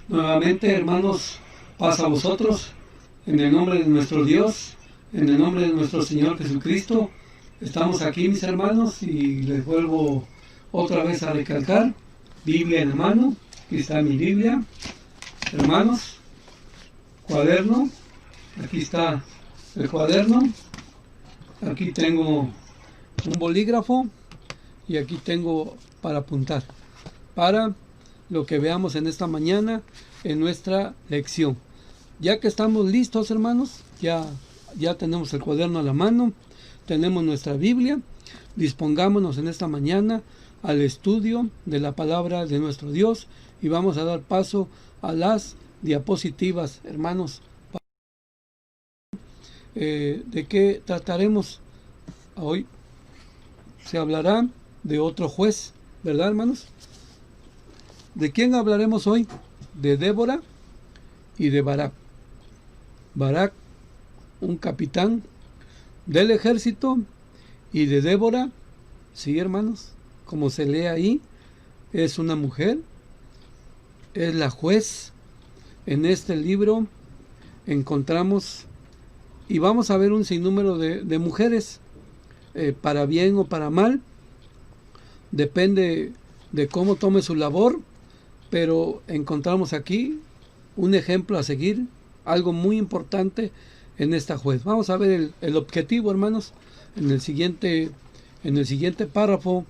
Nuevamente, hermanos, paz a vosotros, en el nombre de nuestro Dios, en el nombre de nuestro Señor Jesucristo. Estamos aquí, mis hermanos, y les vuelvo otra vez a recalcar, Biblia en la mano. Aquí está mi Biblia, hermanos, cuaderno, aquí está el cuaderno, aquí tengo un bolígrafo y aquí tengo para apuntar, para lo que veamos en esta mañana en nuestra lección. Ya que estamos listos, hermanos, ya tenemos el cuaderno a la mano, tenemos nuestra Biblia, dispongámonos en esta mañana al estudio de la palabra de nuestro Dios y vamos a dar paso a las diapositivas, hermanos. ¿De qué trataremos hoy? Se hablará de otro juez, ¿verdad, hermanos? ¿De quién hablaremos hoy? De Débora y de Barak. Barak, un capitán del ejército, y de Débora, sí, hermanos, como se lee ahí, es una mujer, es la juez. En este libro encontramos, y vamos a ver un sinnúmero de mujeres, para bien o para mal, depende de cómo tome su labor, pero encontramos aquí un ejemplo a seguir, algo muy importante en esta juez. Vamos a ver el objetivo, hermanos. En el siguiente párrafo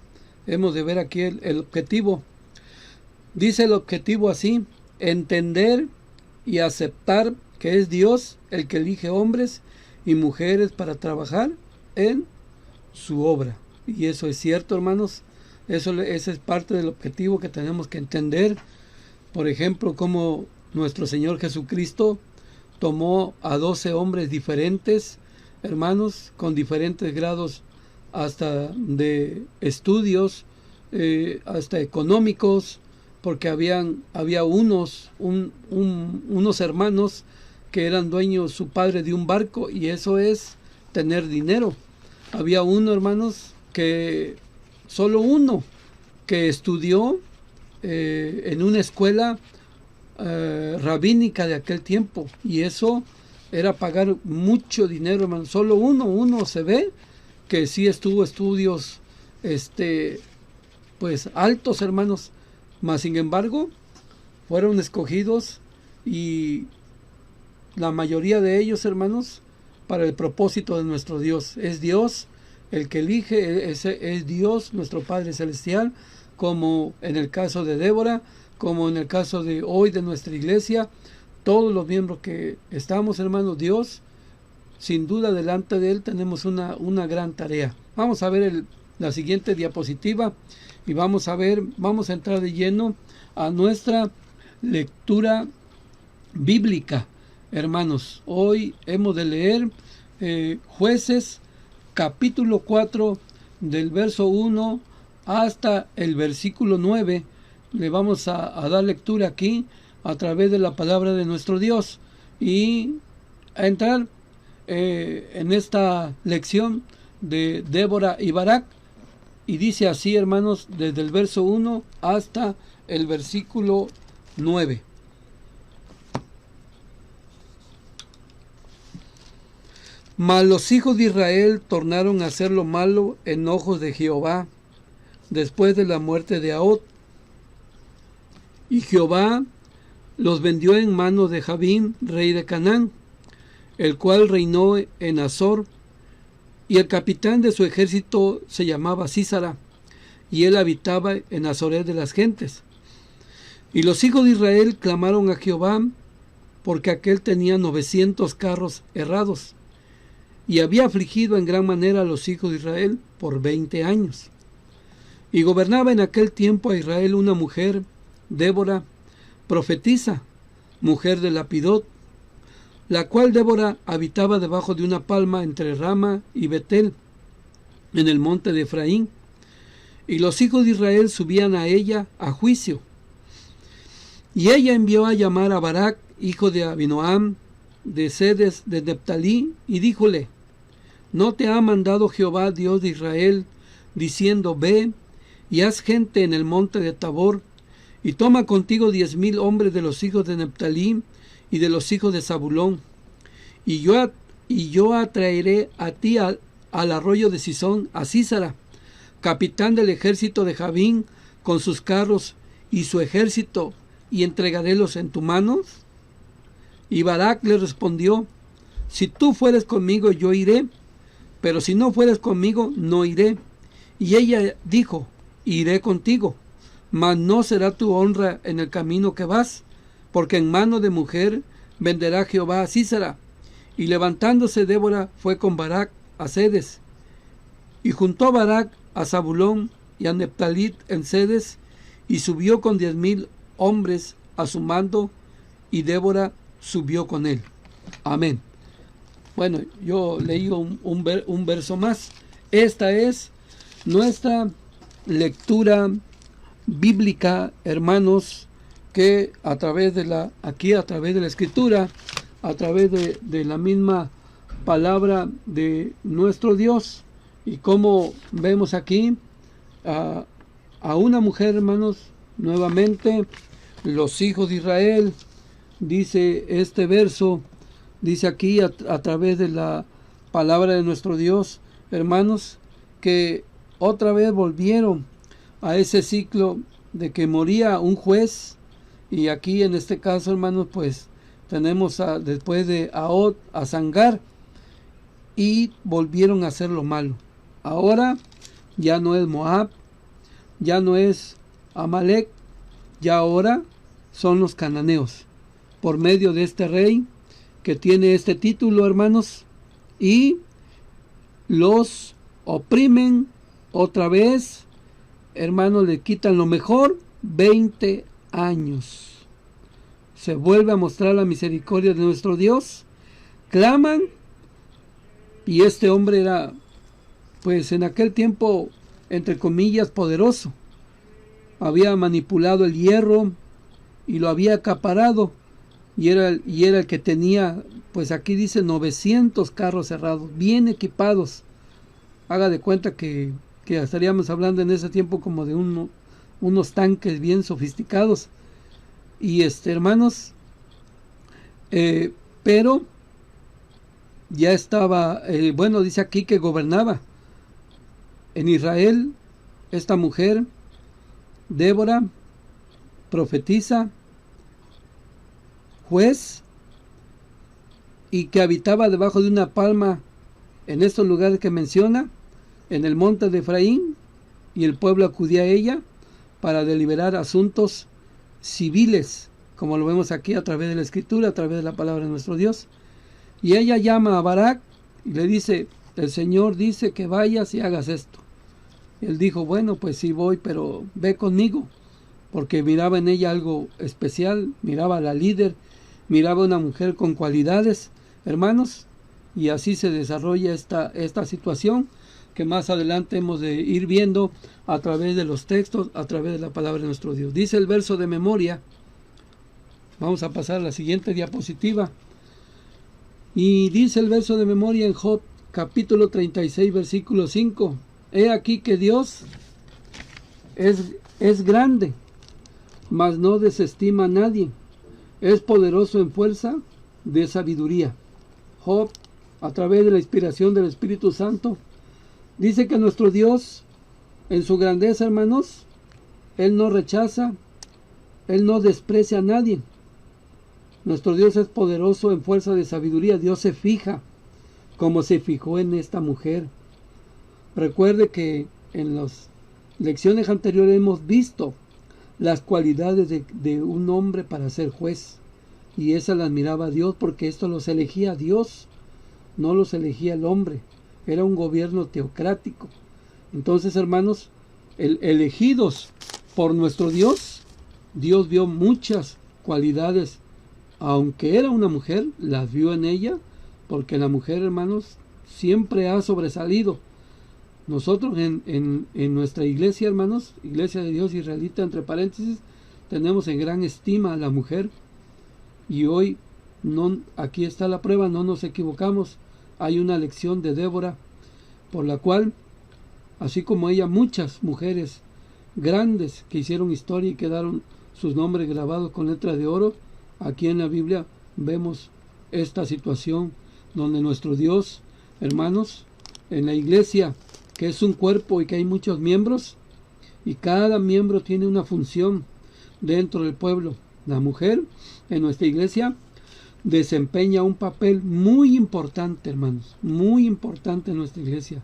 hemos de ver aquí el objetivo. Dice el objetivo así: entender y aceptar que es Dios el que elige hombres y mujeres para trabajar en su obra. Y eso es cierto, hermanos. Ese es parte del objetivo que tenemos que entender. Por ejemplo, como nuestro Señor Jesucristo tomó a 12 hombres diferentes, hermanos, con diferentes grados hasta de estudios, hasta económicos, porque había unos hermanos que eran dueños, su padre, de un barco, y eso es tener dinero. Había uno, hermanos, solo uno, que estudió en una escuela rabínica de aquel tiempo, y eso era pagar mucho dinero, hermano. Solo uno se ve que sí estuvo estudios pues altos, hermanos, mas sin embargo fueron escogidos, y la mayoría de ellos, hermanos, para el propósito de nuestro Dios. Es Dios el que elige, es Dios nuestro Padre Celestial, como en el caso de Débora, como en el caso de hoy de nuestra iglesia. Todos los miembros que estamos, hermanos, Dios, sin duda delante de Él tenemos una gran tarea. Vamos a ver la siguiente diapositiva y vamos a entrar de lleno a nuestra lectura bíblica, hermanos. Hoy hemos de leer Jueces, capítulo 4, del verso 1 hasta el versículo 9. Le vamos a dar lectura aquí a través de la palabra de nuestro Dios y a entrar en esta lección de Débora y Barak. Y dice así, hermanos, desde el verso 1 hasta el versículo 9. Mas los hijos de Israel tornaron a hacer lo malo en ojos de Jehová después de la muerte de Ahod. Y Jehová los vendió en manos de Jabín, rey de Canaán, el cual reinó en Azor, y el capitán de su ejército se llamaba Sísara, y él habitaba en Azoret de las gentes. Y los hijos de Israel clamaron a Jehová, porque aquél tenía 900 carros errados, y había afligido en gran manera a los hijos de Israel por 20 años. Y gobernaba en aquel tiempo a Israel una mujer, Débora, profetisa, mujer de Lapidot, la cual Débora habitaba debajo de una palma entre Rama y Betel, en el monte de Efraín. Y los hijos de Israel subían a ella a juicio. Y ella envió a llamar a Barak, hijo de Abinoam, de Sedes de Neptalí, y díjole: ¿no te ha mandado Jehová, Dios de Israel, diciendo: ve y haz gente en el monte de Tabor, y toma contigo 10,000 hombres de los hijos de Neftalí y de los hijos de Zabulón, y yo atraeré a ti al arroyo de Sisón, a Sísara, capitán del ejército de Javín, con sus carros y su ejército, y entregarélos en tu mano. Y Barak le respondió: si tú fueres conmigo, yo iré, pero si no fueres conmigo, no iré. Y ella dijo: iré contigo, mas no será tu honra en el camino que vas, porque en mano de mujer venderá Jehová a Sísara. Y levantándose Débora fue con Barak a Cedes, y juntó Barak a Zabulón y a Neftalí en Cedes, y subió con 10,000 hombres a su mando, y Débora subió con él. Amén. Bueno, yo leí un verso más. Esta es nuestra lectura bíblica, hermanos, que a través de la escritura, a través de la misma palabra de nuestro Dios, y como vemos aquí a una mujer, hermanos, nuevamente los hijos de Israel, dice este verso, dice aquí a través de la palabra de nuestro Dios, hermanos, que otra vez volvieron a ese ciclo de que moría un juez, y aquí en este caso, hermanos, pues tenemos después de Ahot a Sangar, y volvieron a hacer lo malo. Ahora ya no es Moab, ya no es Amalek, ya ahora son los cananeos, por medio de este rey que tiene este título, hermanos, y los oprimen otra vez, hermanos, le quitan lo mejor, 20 años. Se vuelve a mostrar la misericordia de nuestro Dios, claman, y este hombre era, pues en aquel tiempo, entre comillas, poderoso. Había manipulado el hierro y lo había acaparado, y era el que tenía, pues aquí dice 900 carros cerrados, bien equipados. Haga de cuenta que estaríamos hablando en ese tiempo como de unos tanques bien sofisticados. Y hermanos, pero ya estaba, bueno, dice aquí que gobernaba en Israel esta mujer, Débora, profetisa, juez, y que habitaba debajo de una palma en estos lugares que menciona, en el monte de Efraín, y el pueblo acudía a ella para deliberar asuntos civiles, como lo vemos aquí a través de la escritura, a través de la palabra de nuestro Dios. Y ella llama a Barak y le dice: el Señor dice que vayas y hagas esto. Él dijo: bueno, pues sí voy, pero ve conmigo, porque miraba en ella algo especial, miraba a la líder, miraba a una mujer con cualidades, hermanos, y así se desarrolla esta situación que más adelante hemos de ir viendo a través de los textos, a través de la palabra de nuestro Dios. Dice el verso de memoria, vamos a pasar a la siguiente diapositiva, y dice el verso de memoria en Job capítulo 36 versículo 5: he aquí que Dios es grande, mas no desestima a nadie, es poderoso en fuerza de sabiduría. Job, a través de la inspiración del Espíritu Santo, dice que nuestro Dios, en su grandeza, hermanos, Él no rechaza, Él no desprecia a nadie. Nuestro Dios es poderoso en fuerza de sabiduría. Dios se fija, como se fijó en esta mujer. Recuerde que en las lecciones anteriores hemos visto las cualidades de un hombre para ser juez, y esas las miraba Dios, porque esto los elegía Dios, no los elegía el hombre. Era un gobierno teocrático. Entonces, hermanos, elegidos por nuestro Dios, Dios vio muchas cualidades, aunque era una mujer, las vio en ella, porque la mujer, hermanos, siempre ha sobresalido. Nosotros en nuestra iglesia, hermanos, Iglesia de Dios Israelita, entre paréntesis, tenemos en gran estima a la mujer, y hoy aquí está la prueba, no nos equivocamos. Hay una lección de Débora, por la cual, así como ella, muchas mujeres grandes que hicieron historia y quedaron sus nombres grabados con letras de oro. Aquí en la Biblia vemos esta situación donde nuestro Dios, hermanos, en la iglesia, que es un cuerpo y que hay muchos miembros, y cada miembro tiene una función dentro del pueblo. La mujer en nuestra iglesia desempeña un papel muy importante, hermanos, muy importante en nuestra iglesia,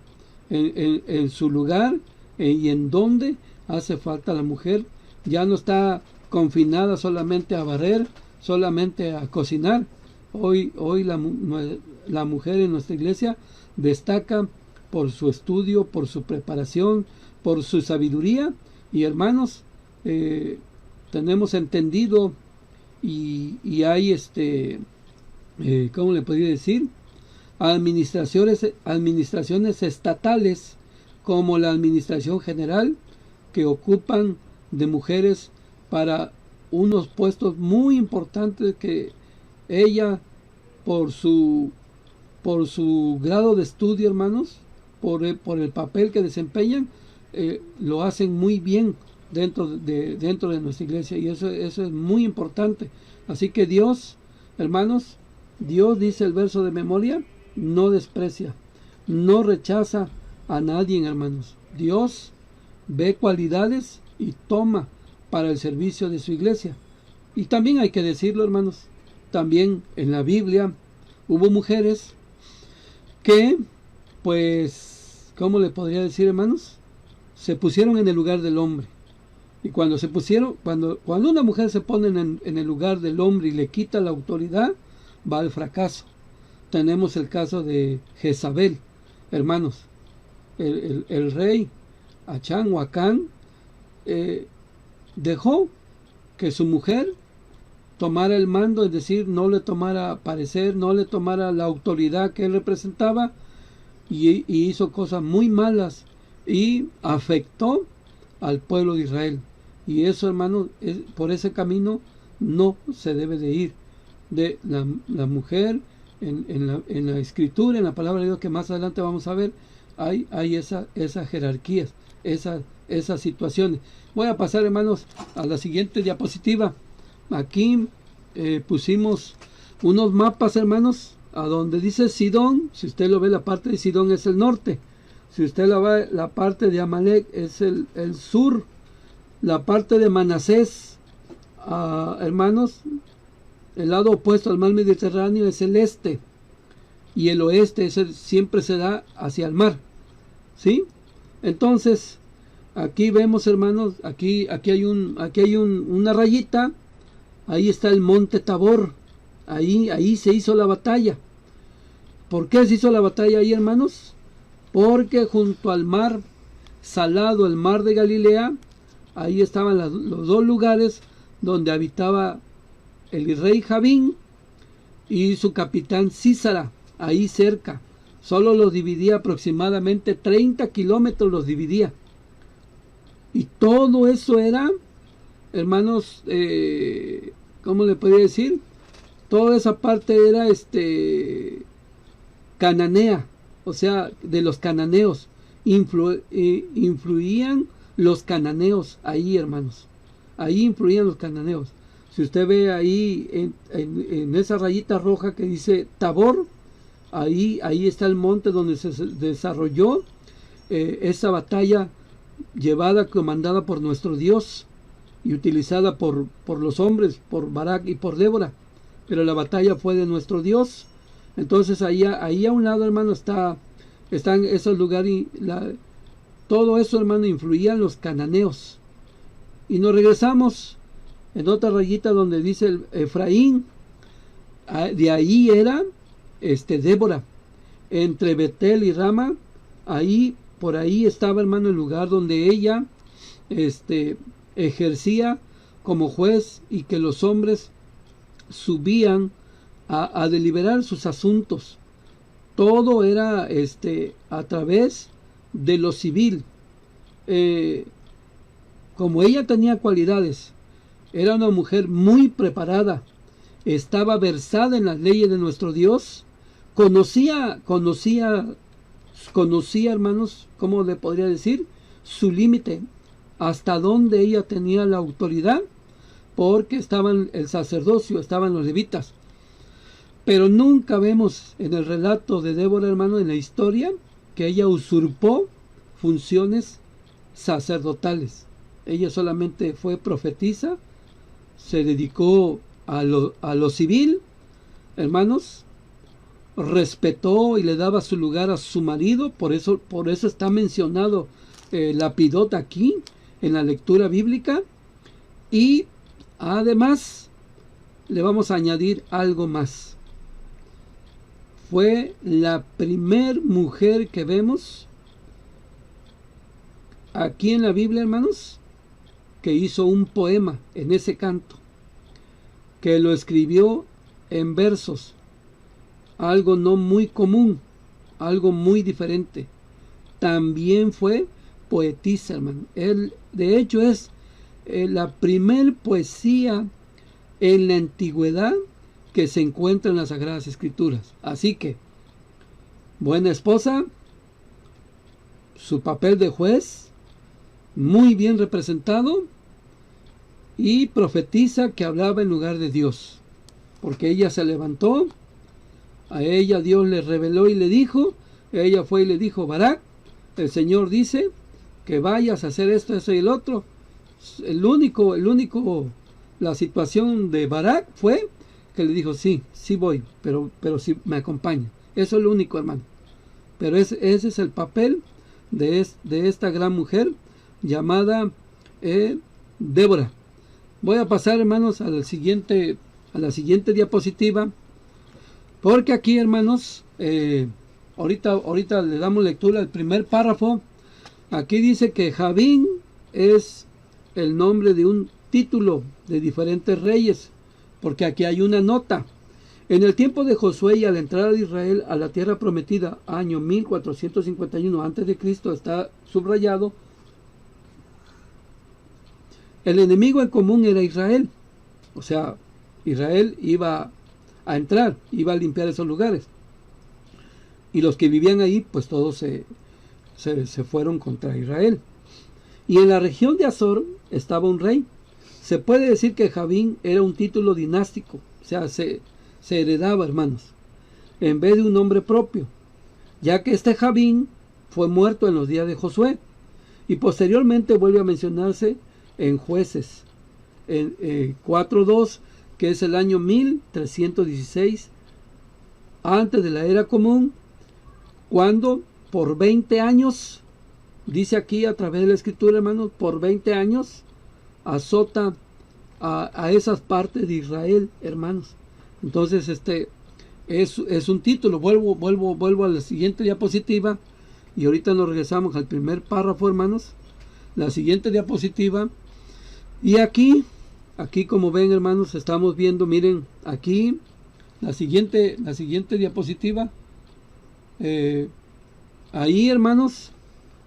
en su lugar y en donde hace falta la mujer. Ya no está confinada solamente a barrer, solamente a cocinar. Hoy la mujer en nuestra iglesia destaca por su estudio, por su preparación, por su sabiduría. Y hermanos, tenemos entendido y hay ¿cómo le podría decir? Administraciones estatales como la administración general, que ocupan de mujeres para unos puestos muy importantes, que ella por su grado de estudio, hermanos, por el papel que desempeñan, lo hacen muy bien dentro de nuestra iglesia, y eso es muy importante. Así que Dios, hermanos, Dios, dice el verso de memoria, no desprecia, no rechaza a nadie, hermanos. Dios ve cualidades y toma para el servicio de su iglesia. Y también hay que decirlo, hermanos, también en la Biblia hubo mujeres que, pues, ¿cómo le podría decir, hermanos? Se pusieron en el lugar del hombre. Y cuando se pusieron, cuando una mujer se pone en el lugar del hombre y le quita la autoridad, va al fracaso. Tenemos el caso de Jezabel, hermanos. El rey Achán o Acán dejó que su mujer tomara el mando, es decir, no le tomara parecer, no le tomara la autoridad que él representaba, y hizo cosas muy malas y afectó al pueblo de Israel. Y eso, hermanos, por ese camino no se debe de ir. De la mujer en la escritura, en la palabra de Dios, que más adelante vamos a ver, hay esas jerarquías, esas situaciones. Voy a pasar, hermanos, a la siguiente diapositiva. Aquí pusimos unos mapas, hermanos, a donde dice Sidón. Si usted lo ve, la parte de Sidón es el norte. Si usted la ve, la parte de Amalek es el sur. La parte de Manasés, hermanos, el lado opuesto al mar Mediterráneo es el este. Y el oeste siempre se da hacia el mar. ¿Sí? Entonces, aquí vemos, hermanos, aquí hay una rayita. Ahí está el monte Tabor. Ahí se hizo la batalla. ¿Por qué se hizo la batalla ahí, hermanos? Porque junto al mar Salado, el mar de Galilea, ahí estaban los dos lugares donde habitaba el rey Javín y su capitán Císara, ahí cerca. Solo los dividía aproximadamente 30 kilómetros, los dividía. Y todo eso era, hermanos, ¿cómo le podría decir? Toda esa parte era cananea, o sea, de los cananeos. Influían los cananeos ahí, hermanos. Ahí influían los cananeos. Si usted ve ahí en esa rayita roja que dice Tabor, ahí está el monte donde se desarrolló esa batalla, comandada por nuestro Dios y utilizada por los hombres, por Barak y por Débora. Pero la batalla fue de nuestro Dios. Entonces ahí a un lado, hermano, están esos lugares. Todo eso, hermano, influían los cananeos. Y nos regresamos en otra rayita donde dice el Efraín. De ahí era Débora. Entre Betel y Rama, por ahí estaba, hermano, el lugar donde ella ejercía como juez, y que los hombres subían a deliberar sus asuntos. Todo era a través de lo civil. Como ella tenía cualidades, era una mujer muy preparada, estaba versada en las leyes de nuestro Dios, conocía, hermanos, ¿cómo le podría decir? Su límite, hasta donde ella tenía la autoridad porque estaban el sacerdocio, estaban los levitas. Pero nunca vemos en el relato de Débora, hermano, en la historia, que ella usurpó funciones sacerdotales. Ella solamente fue profetisa, se dedicó a lo civil, hermanos, respetó y le daba su lugar a su marido, por eso está mencionado Lapidot aquí en la lectura bíblica. Y además le vamos a añadir algo más. Fue la primer mujer que vemos aquí en la Biblia, hermanos, que hizo un poema en ese canto, que lo escribió en versos, algo no muy común, algo muy diferente. También fue poetisa, hermano. Él, de hecho, es la primer poesía en la antigüedad que se encuentra en las Sagradas Escrituras. Así que, buena esposa, su papel de juez, muy bien representado, y profetiza que hablaba en lugar de Dios, porque ella se levantó, a ella Dios le reveló y le dijo, ella fue y le dijo: Barak, el Señor dice que vayas a hacer esto, eso y el otro. La situación de Barak fue que le dijo: sí voy, pero sí me acompaña. Eso es lo único, hermano. Pero ese es el papel de esta gran mujer llamada Débora. Voy a pasar, hermanos, a la siguiente diapositiva, porque aquí, hermanos, ahorita le damos lectura al primer párrafo. Aquí dice que Javín es el nombre de un título de diferentes reyes, porque aquí hay una nota. En el tiempo de Josué y a la entrada de Israel a la tierra prometida, año 1451 a.C., está subrayado, el enemigo en común era Israel. O sea, Israel iba a entrar, iba a limpiar esos lugares. Y los que vivían ahí, pues todos se fueron contra Israel. Y en la región de Azor estaba un rey. Se puede decir que Javín era un título dinástico, o sea, se heredaba, hermanos, en vez de un nombre propio, ya que este Javín fue muerto en los días de Josué, y posteriormente vuelve a mencionarse en Jueces, en 4.2, que es el año 1316, antes de la era común, cuando por 20 años, dice aquí a través de la escritura, hermanos, por 20 años azota a esas partes de Israel, hermanos. Entonces es un título. Vuelvo a la siguiente diapositiva, y ahorita nos regresamos al primer párrafo, hermanos. La siguiente diapositiva. Y aquí como ven, hermanos, estamos viendo, miren, aquí la siguiente diapositiva. Ahí, hermanos,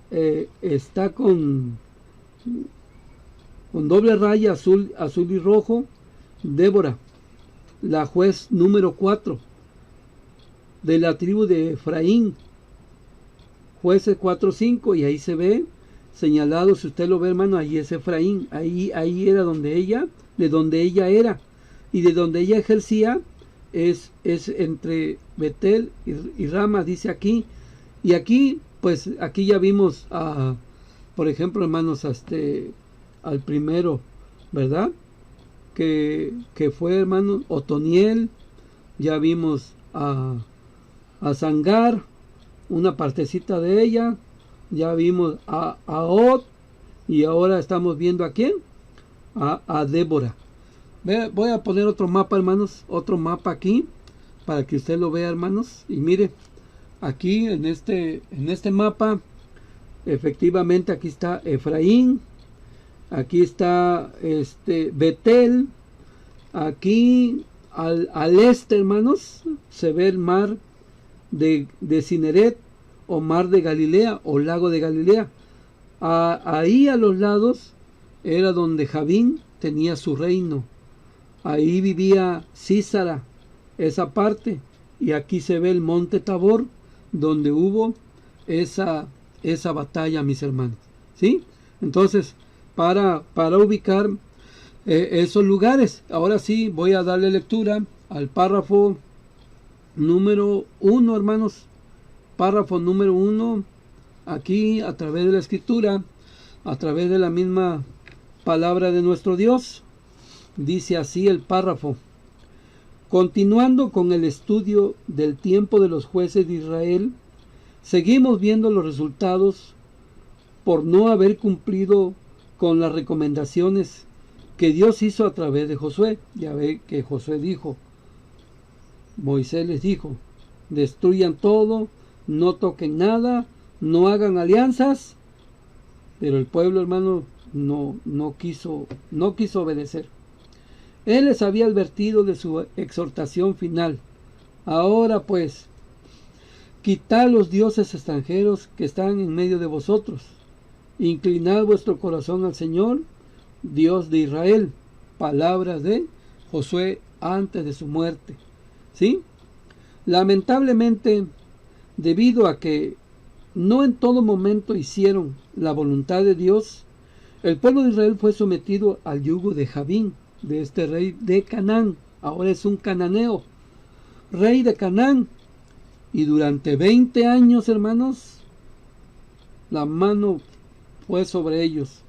está con doble raya azul y rojo, Débora, la juez número 4 de la tribu de Efraín, Jueces 4:5, y ahí se ve señalado, si usted lo ve, hermano, ahí es Efraín, ahí era de donde ella era, y de donde ella ejercía es entre Betel y Rama, dice aquí. Y aquí, pues, aquí ya vimos por ejemplo, hermanos, al primero, ¿verdad? Que fue, hermanos, Otoniel. Ya vimos a Sangar, una partecita de ella. Ya vimos a Od, y ahora estamos viendo a quién, a Débora. Voy a poner otro mapa, hermanos, otro mapa aquí, para que usted lo vea, hermanos. Y mire, aquí en este mapa, efectivamente, aquí está Efraín, aquí está Betel, aquí al este, hermanos, se ve el mar de Cineret, o mar de Galilea, o lago de Galilea. Ahí a los lados era donde Javín tenía su reino. Ahí vivía Císara, esa parte. Y aquí se ve el monte Tabor, donde hubo esa batalla, mis hermanos. ¿Sí? Entonces, para ubicar esos lugares. Ahora sí, voy a darle lectura al párrafo número 1, hermanos. Párrafo número 1, aquí a través de la escritura, a través de la misma palabra de nuestro Dios. Dice así el párrafo: continuando con el estudio del tiempo de los jueces de Israel, seguimos viendo los resultados por no haber cumplido con las recomendaciones que Dios hizo a través de Josué. Ya ve que Josué dijo, Moisés les dijo, destruyan todo, no toquen nada, no hagan alianzas, pero el pueblo, hermano, no quiso obedecer. Él les había advertido de su exhortación final. Ahora pues, quitad los dioses extranjeros que están en medio de vosotros, inclinad vuestro corazón al Señor, Dios de Israel. Palabras de Josué antes de su muerte. ¿Sí? Lamentablemente, debido a que no en todo momento hicieron la voluntad de Dios, el pueblo de Israel fue sometido al yugo de Javín, de este rey de Canaán. Ahora es un cananeo, rey de Canaán. Y durante 20 años, hermanos, la mano fue sobre ellos,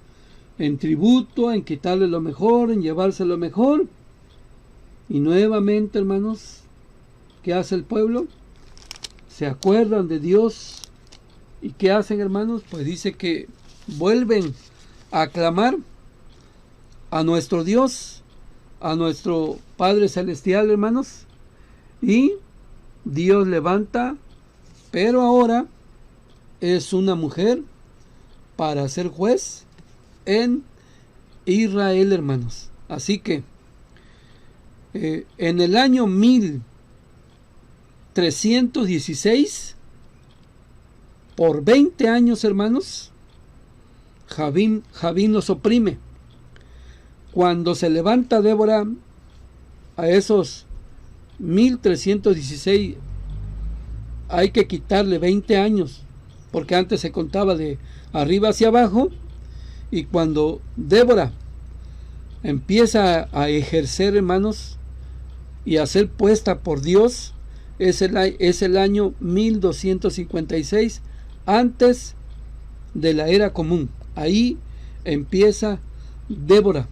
en tributo, en quitarle lo mejor, en llevarse lo mejor. Y nuevamente, hermanos, ¿qué hace el pueblo? Se acuerdan de Dios. ¿Y qué hacen, hermanos? Pues dice que vuelven a clamar a nuestro Dios, a nuestro Padre Celestial, hermanos. Y Dios levanta, pero ahora es una mujer para ser juez en Israel, hermanos. Así que en el año 1316, por 20 años, hermanos, Javín los oprime. Cuando se levanta Débora, a esos 1316 hay que quitarle 20 años, porque antes se contaba de arriba hacia abajo. Y cuando Débora empieza a ejercer, hermanos, y a ser puesta por Dios, es el año 1256 antes de la era común. Ahí empieza Débora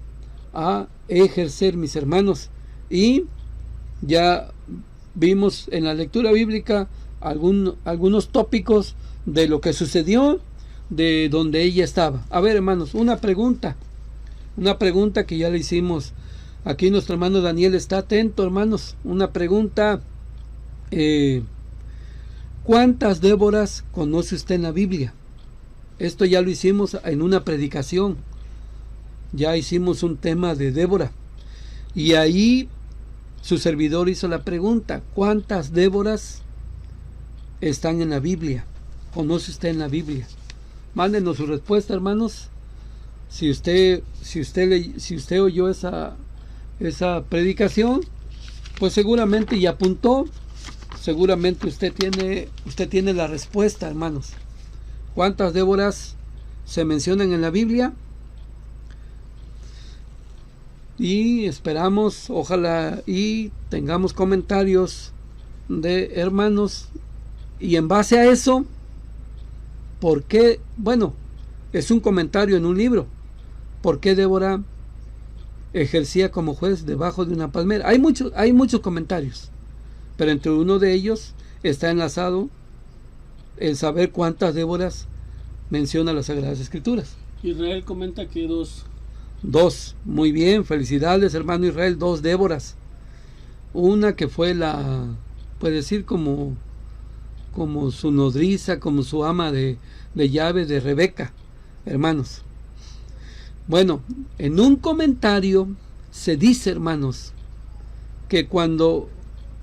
a ejercer, mis hermanos. Y ya vimos en la lectura bíblica algunos tópicos de lo que sucedió, de donde ella estaba. A ver, hermanos, una pregunta que ya le hicimos. Aquí nuestro hermano Daniel está atento, hermanos. Una pregunta: ¿cuántas Déboras conoce usted en la Biblia? Esto ya lo hicimos en una predicación. Ya hicimos un tema de Débora. Y ahí su servidor hizo la pregunta: ¿cuántas Déboras están en la Biblia? ¿Conoce usted en la Biblia? Mándenos su respuesta, hermanos. Si usted oyó esa predicación, pues seguramente y apuntó, seguramente usted tiene la respuesta, hermanos. ¿Cuántas Déboras se mencionan en la Biblia? Y esperamos, ojalá y tengamos comentarios de hermanos. Y en base a eso, ¿por qué? Bueno, es un comentario en un libro. ¿Por qué Débora ejercía como juez debajo de una palmera? Hay muchos comentarios, pero entre uno de ellos está enlazado el saber cuántas Déboras menciona las Sagradas Escrituras. Israel comenta que dos. Muy bien, felicidades, hermano Israel. 2 Déboras. Una que fue puede decir como su nodriza, como su ama de llave de Rebeca, hermanos. Bueno, en un comentario se dice, hermanos, que cuando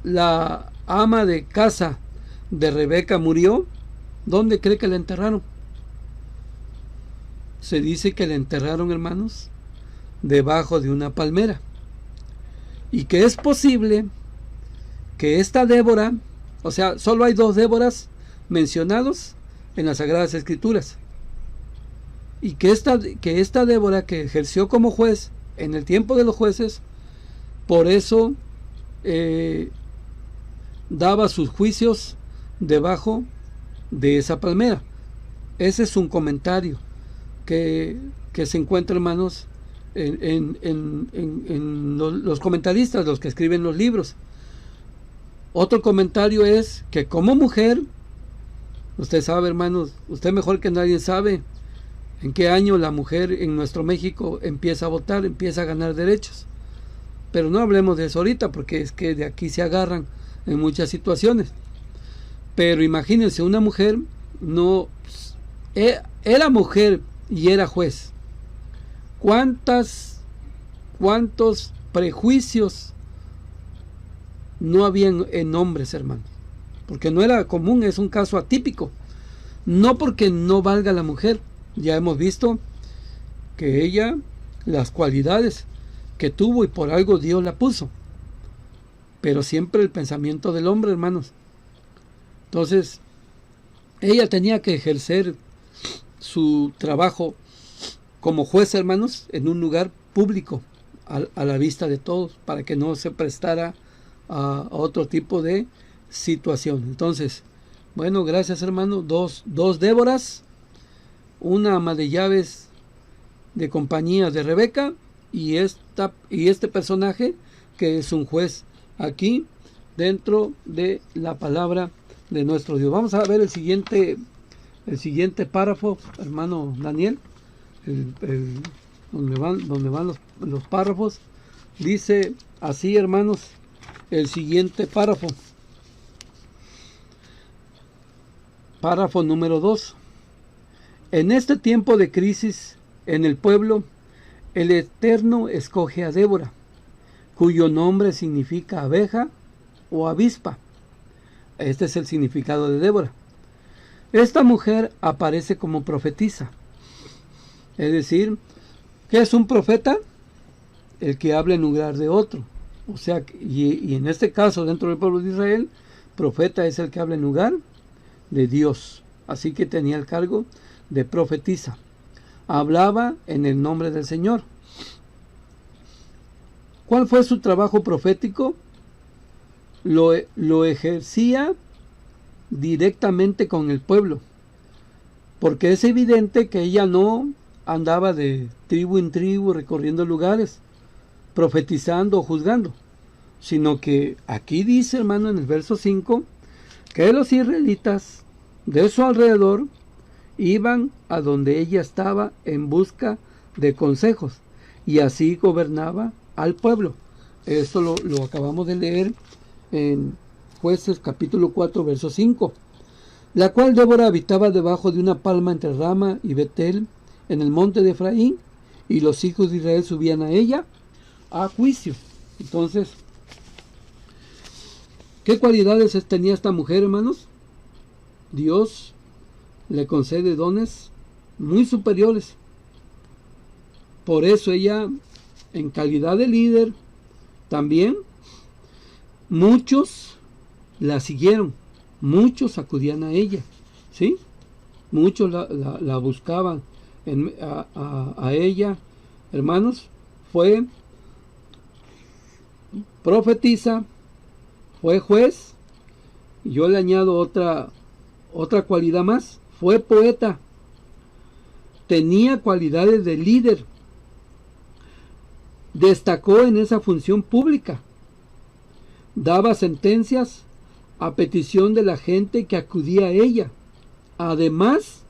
la ama de casa de Rebeca murió, ¿dónde cree que la enterraron? Se dice que la enterraron, hermanos, debajo de una palmera. Y que es posible que esta Débora, o sea, solo hay 2 Déboras mencionados en las Sagradas Escrituras. Y que esta Débora que ejerció como juez en el tiempo de los jueces, por eso daba sus juicios debajo de esa palmera. Ese es un comentario que se encuentra, hermanos, en los comentaristas, los que escriben los libros. Otro comentario es que como mujer, usted sabe, hermanos, usted mejor que nadie sabe en qué año la mujer en nuestro México empieza a votar, empieza a ganar derechos. Pero no hablemos de eso ahorita, porque es que de aquí se agarran en muchas situaciones. Pero imagínense, una mujer no era mujer y era juez. ¿Cuántos prejuicios no habían en hombres, hermanos? Porque no era común, es un caso atípico. No porque no valga la mujer. Ya hemos visto que ella, las cualidades que tuvo y por algo Dios la puso. Pero siempre el pensamiento del hombre, hermanos. Entonces, ella tenía que ejercer su trabajo como juez, hermanos, en un lugar público, a la vista de todos, para que no se prestara a otro tipo de situación. Entonces, bueno, gracias, hermano. Dos Déboras, una ama de llaves de compañía de Rebeca, y este personaje que es un juez aquí dentro de la palabra de nuestro Dios. Vamos a ver el siguiente párrafo, hermano Daniel, donde van los párrafos. Dice así, hermanos, el siguiente párrafo. Párrafo número 2. En este tiempo de crisis en el pueblo, el Eterno escoge a Débora, cuyo nombre significa abeja o avispa. Este es el significado de Débora. Esta mujer aparece como profetisa. Es decir, ¿qué es un profeta? El que habla en lugar de otro. O sea, y en este caso, dentro del pueblo de Israel, profeta es el que habla en lugar de Dios. Así que tenía el cargo de profetisa. Hablaba en el nombre del Señor. ¿Cuál fue su trabajo profético? Lo ejercía directamente con el pueblo, porque es evidente que ella no andaba de tribu en tribu recorriendo lugares, profetizando o juzgando, sino que aquí dice, hermano, en el verso 5, que los israelitas de su alrededor iban a donde ella estaba en busca de consejos, y así gobernaba al pueblo. Esto lo acabamos de leer en Jueces capítulo 4, verso 5. La cual Débora habitaba debajo de una palma entre Rama y Betel, en el monte de Efraín, y los hijos de Israel subían a ella a juicio. Entonces, ¿qué cualidades tenía esta mujer, hermanos? Dios le concede dones muy superiores. Por eso ella, en calidad de líder, también muchos la siguieron, muchos acudían a ella, ¿sí? Muchos la buscaban a ella, hermanos. Fue profetisa, fue juez, y yo le añado otra cualidad más: fue poeta, tenía cualidades de líder, destacó en esa función pública, daba sentencias a petición de la gente que acudía a ella. Además,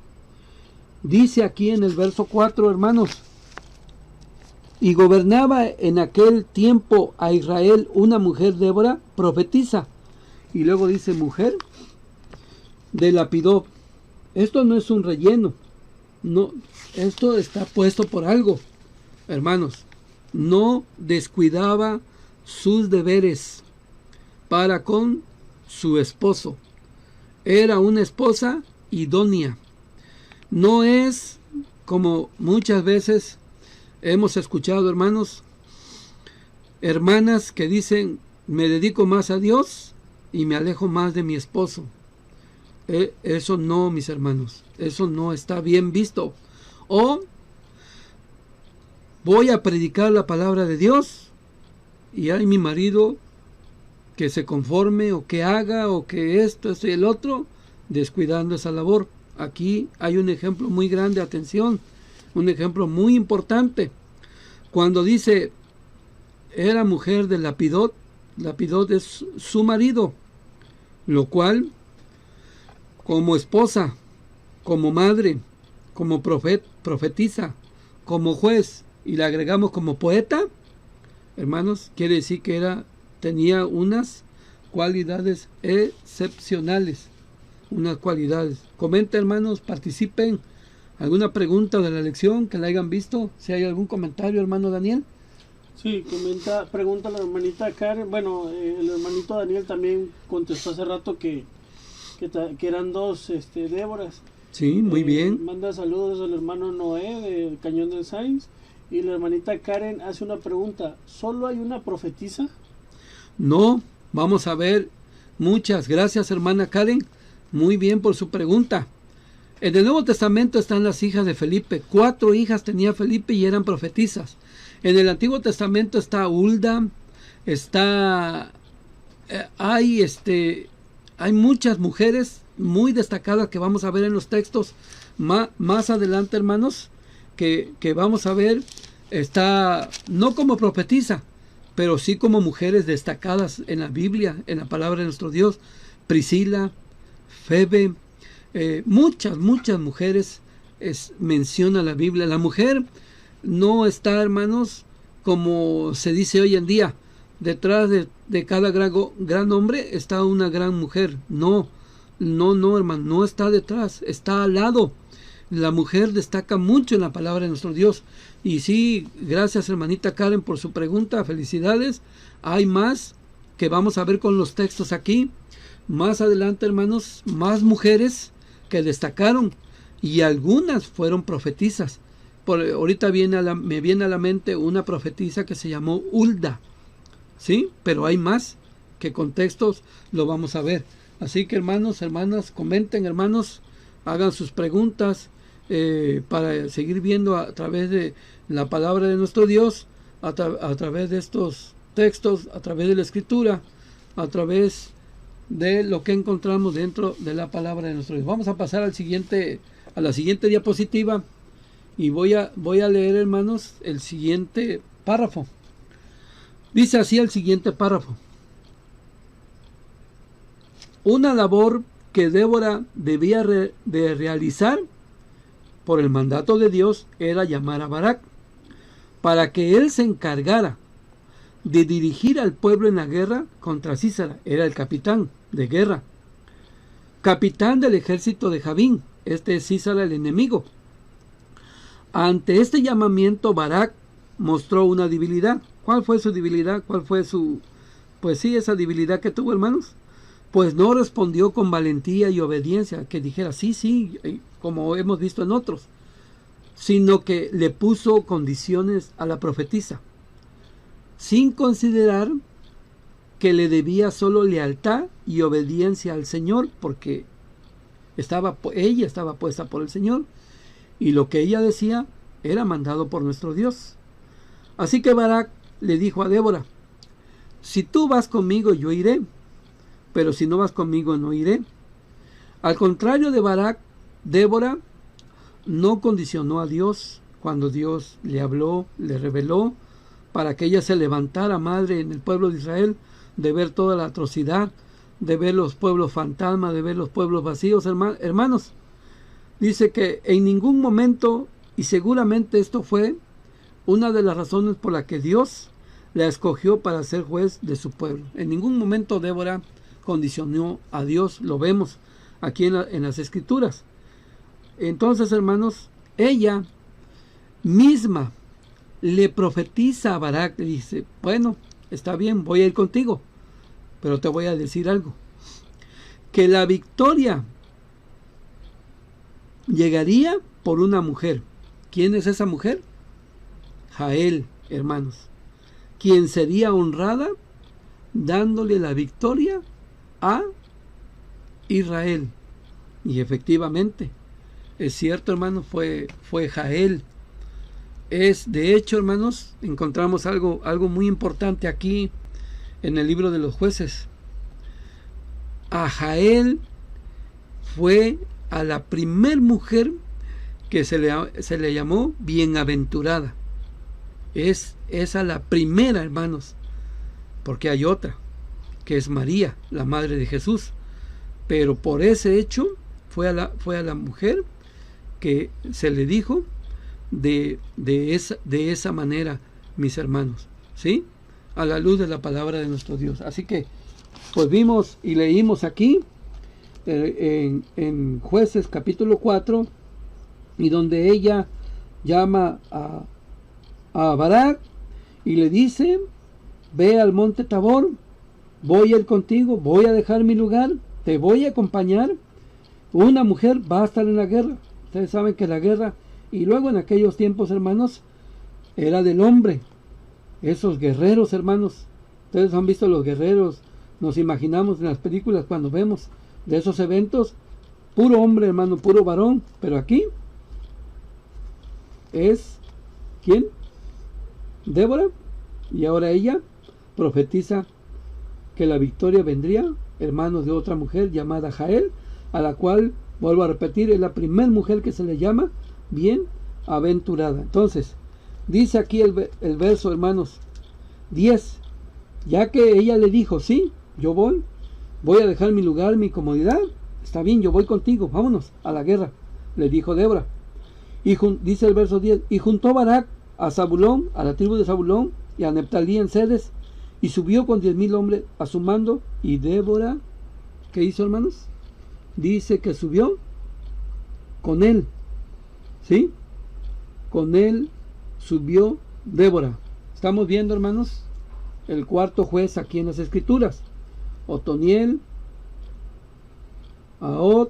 dice aquí en el verso 4, hermanos, y gobernaba en aquel tiempo a Israel una mujer, Débora, profetisa. Y luego dice mujer de Lapidot. Esto no es un relleno, no, esto está puesto por algo, hermanos. No descuidaba sus deberes para con su esposo. Era una esposa idónea. No es como muchas veces hemos escuchado, hermanos, hermanas que dicen: me dedico más a Dios y me alejo más de mi esposo. Eso no, mis hermanos, eso no está bien visto. O voy a predicar la palabra de Dios y hay mi marido que se conforme o que haga o que esto y el otro, descuidando esa labor. Aquí hay un ejemplo muy grande, atención, un ejemplo muy importante. Cuando dice, era mujer de Lapidot, Lapidot es su marido, lo cual, como esposa, como madre, como profetisa, como juez, y le agregamos como poeta, hermanos, quiere decir que tenía unas cualidades excepcionales, unas cualidades. Comenta, hermanos, participen. ¿Alguna pregunta de la lección que la hayan visto? Si hay algún comentario, hermano Daniel. Sí, pregunta la hermanita Karen. Bueno, el hermanito Daniel también contestó hace rato que eran dos Déboras. Sí, muy bien. Manda saludos al hermano Noé del Cañón del Sainz. Y la hermanita Karen hace una pregunta. ¿Solo hay una profetisa? No, vamos a ver. Muchas gracias, hermana Karen. Muy bien por su pregunta. En el Nuevo Testamento están las hijas de Felipe. 4 hijas tenía Felipe y eran profetisas. En el Antiguo Testamento está Hulda, hay muchas mujeres muy destacadas que vamos a ver en los textos más adelante, hermanos, que vamos a ver. Está no como profetisa, pero sí como mujeres destacadas en la Biblia, en la palabra de nuestro Dios. Priscila, Febe, muchas mujeres menciona la Biblia. La mujer no está, hermanos, como se dice hoy en día, detrás de cada gran hombre está una gran mujer. No, hermano, no está detrás, está al lado. La mujer destaca mucho en la palabra de nuestro Dios. Y sí, gracias, hermanita Karen, por su pregunta. Felicidades. Hay más que vamos a ver con los textos aquí. Más adelante, hermanos, más mujeres que destacaron y algunas fueron profetisas. Ahorita me viene a la mente una profetisa que se llamó Hulda, ¿sí? Pero hay más que con textos lo vamos a ver. Así que, hermanos, hermanas, comenten, hermanos, hagan sus preguntas para seguir viendo a través de la palabra de nuestro Dios, a través de estos textos, a través de la Escritura, a través de lo que encontramos dentro de la palabra de nuestro Dios. Vamos a pasar a la siguiente diapositiva y voy a leer, hermanos, el siguiente párrafo. Dice así el siguiente párrafo: una labor que Débora debía de realizar por el mandato de Dios era llamar a Barak para que él se encargara de dirigir al pueblo en la guerra contra Sísara. Era el capitán de guerra, capitán del ejército de Javín. Este es Sísara, el enemigo. Ante este llamamiento, Barak mostró una debilidad. ¿Cuál fue su debilidad? ¿Cuál fue esa debilidad que tuvo, hermanos? Pues no respondió con valentía y obediencia, que dijera sí, como hemos visto en otros, sino que le puso condiciones a la profetisa, sin considerar que le debía solo lealtad y obediencia al Señor, porque ella estaba puesta por el Señor, y lo que ella decía era mandado por nuestro Dios. Así que Barak le dijo a Débora: si tú vas conmigo, yo iré, pero si no vas conmigo, no iré. Al contrario de Barak, Débora no condicionó a Dios cuando Dios le habló, le reveló, para que ella se levantara madre en el pueblo de Israel, de ver toda la atrocidad, de ver los pueblos fantasmas, de ver los pueblos vacíos, hermanos. Dice que en ningún momento, y seguramente esto fue una de las razones por la que Dios la escogió para ser juez de su pueblo. En ningún momento Débora condicionó a Dios, lo vemos aquí en las Escrituras. Entonces, hermanos, ella misma le profetiza a Barak, le dice: bueno, está bien, voy a ir contigo, pero te voy a decir algo, que la victoria llegaría por una mujer. ¿Quién es esa mujer? Jael, hermanos, quien sería honrada dándole la victoria a Israel. Y efectivamente, es cierto, hermano, fue Jael de hecho, hermanos, encontramos algo muy importante aquí en el libro de los Jueces. A Jael fue a la primer mujer que se le llamó bienaventurada. Es a la primera, hermanos, porque hay otra, que es María, la madre de Jesús. Pero por ese hecho fue a la mujer que se le dijo de esa manera, mis hermanos, ¿sí? A la luz de la palabra de nuestro Dios. Así que, pues vimos y leímos aquí en Jueces capítulo 4, y donde ella llama a Barak y le dice: ve al monte Tabor, voy a ir contigo, voy a dejar mi lugar, te voy a acompañar. Una mujer va a estar en la guerra. Ustedes saben que la guerra, y luego en aquellos tiempos, hermanos, era del hombre. Esos guerreros, hermanos, ustedes han visto los guerreros, nos imaginamos en las películas cuando vemos de esos eventos, puro hombre, hermano, puro varón. Pero aquí es, ¿quién? Débora. Y ahora ella profetiza que la victoria vendría, hermanos, de otra mujer llamada Jael, a la cual, vuelvo a repetir, es la primera mujer que se le llama bienaventurada. Entonces, dice aquí el verso, hermanos, 10. Ya que ella le dijo: sí, yo voy a dejar mi lugar, mi comodidad, está bien, yo voy contigo, vámonos a la guerra, le dijo Débora. Y dice el verso 10: y juntó Barak a Zabulón, a la tribu de Zabulón, y a Neftalí en Cedes, y subió con 10,000 hombres a su mando. Y Débora, ¿qué hizo, hermanos? Dice que subió con él, ¿sí? Con él subió Débora. Estamos viendo, hermanos, el cuarto juez aquí en las Escrituras: Otoniel, Ahod,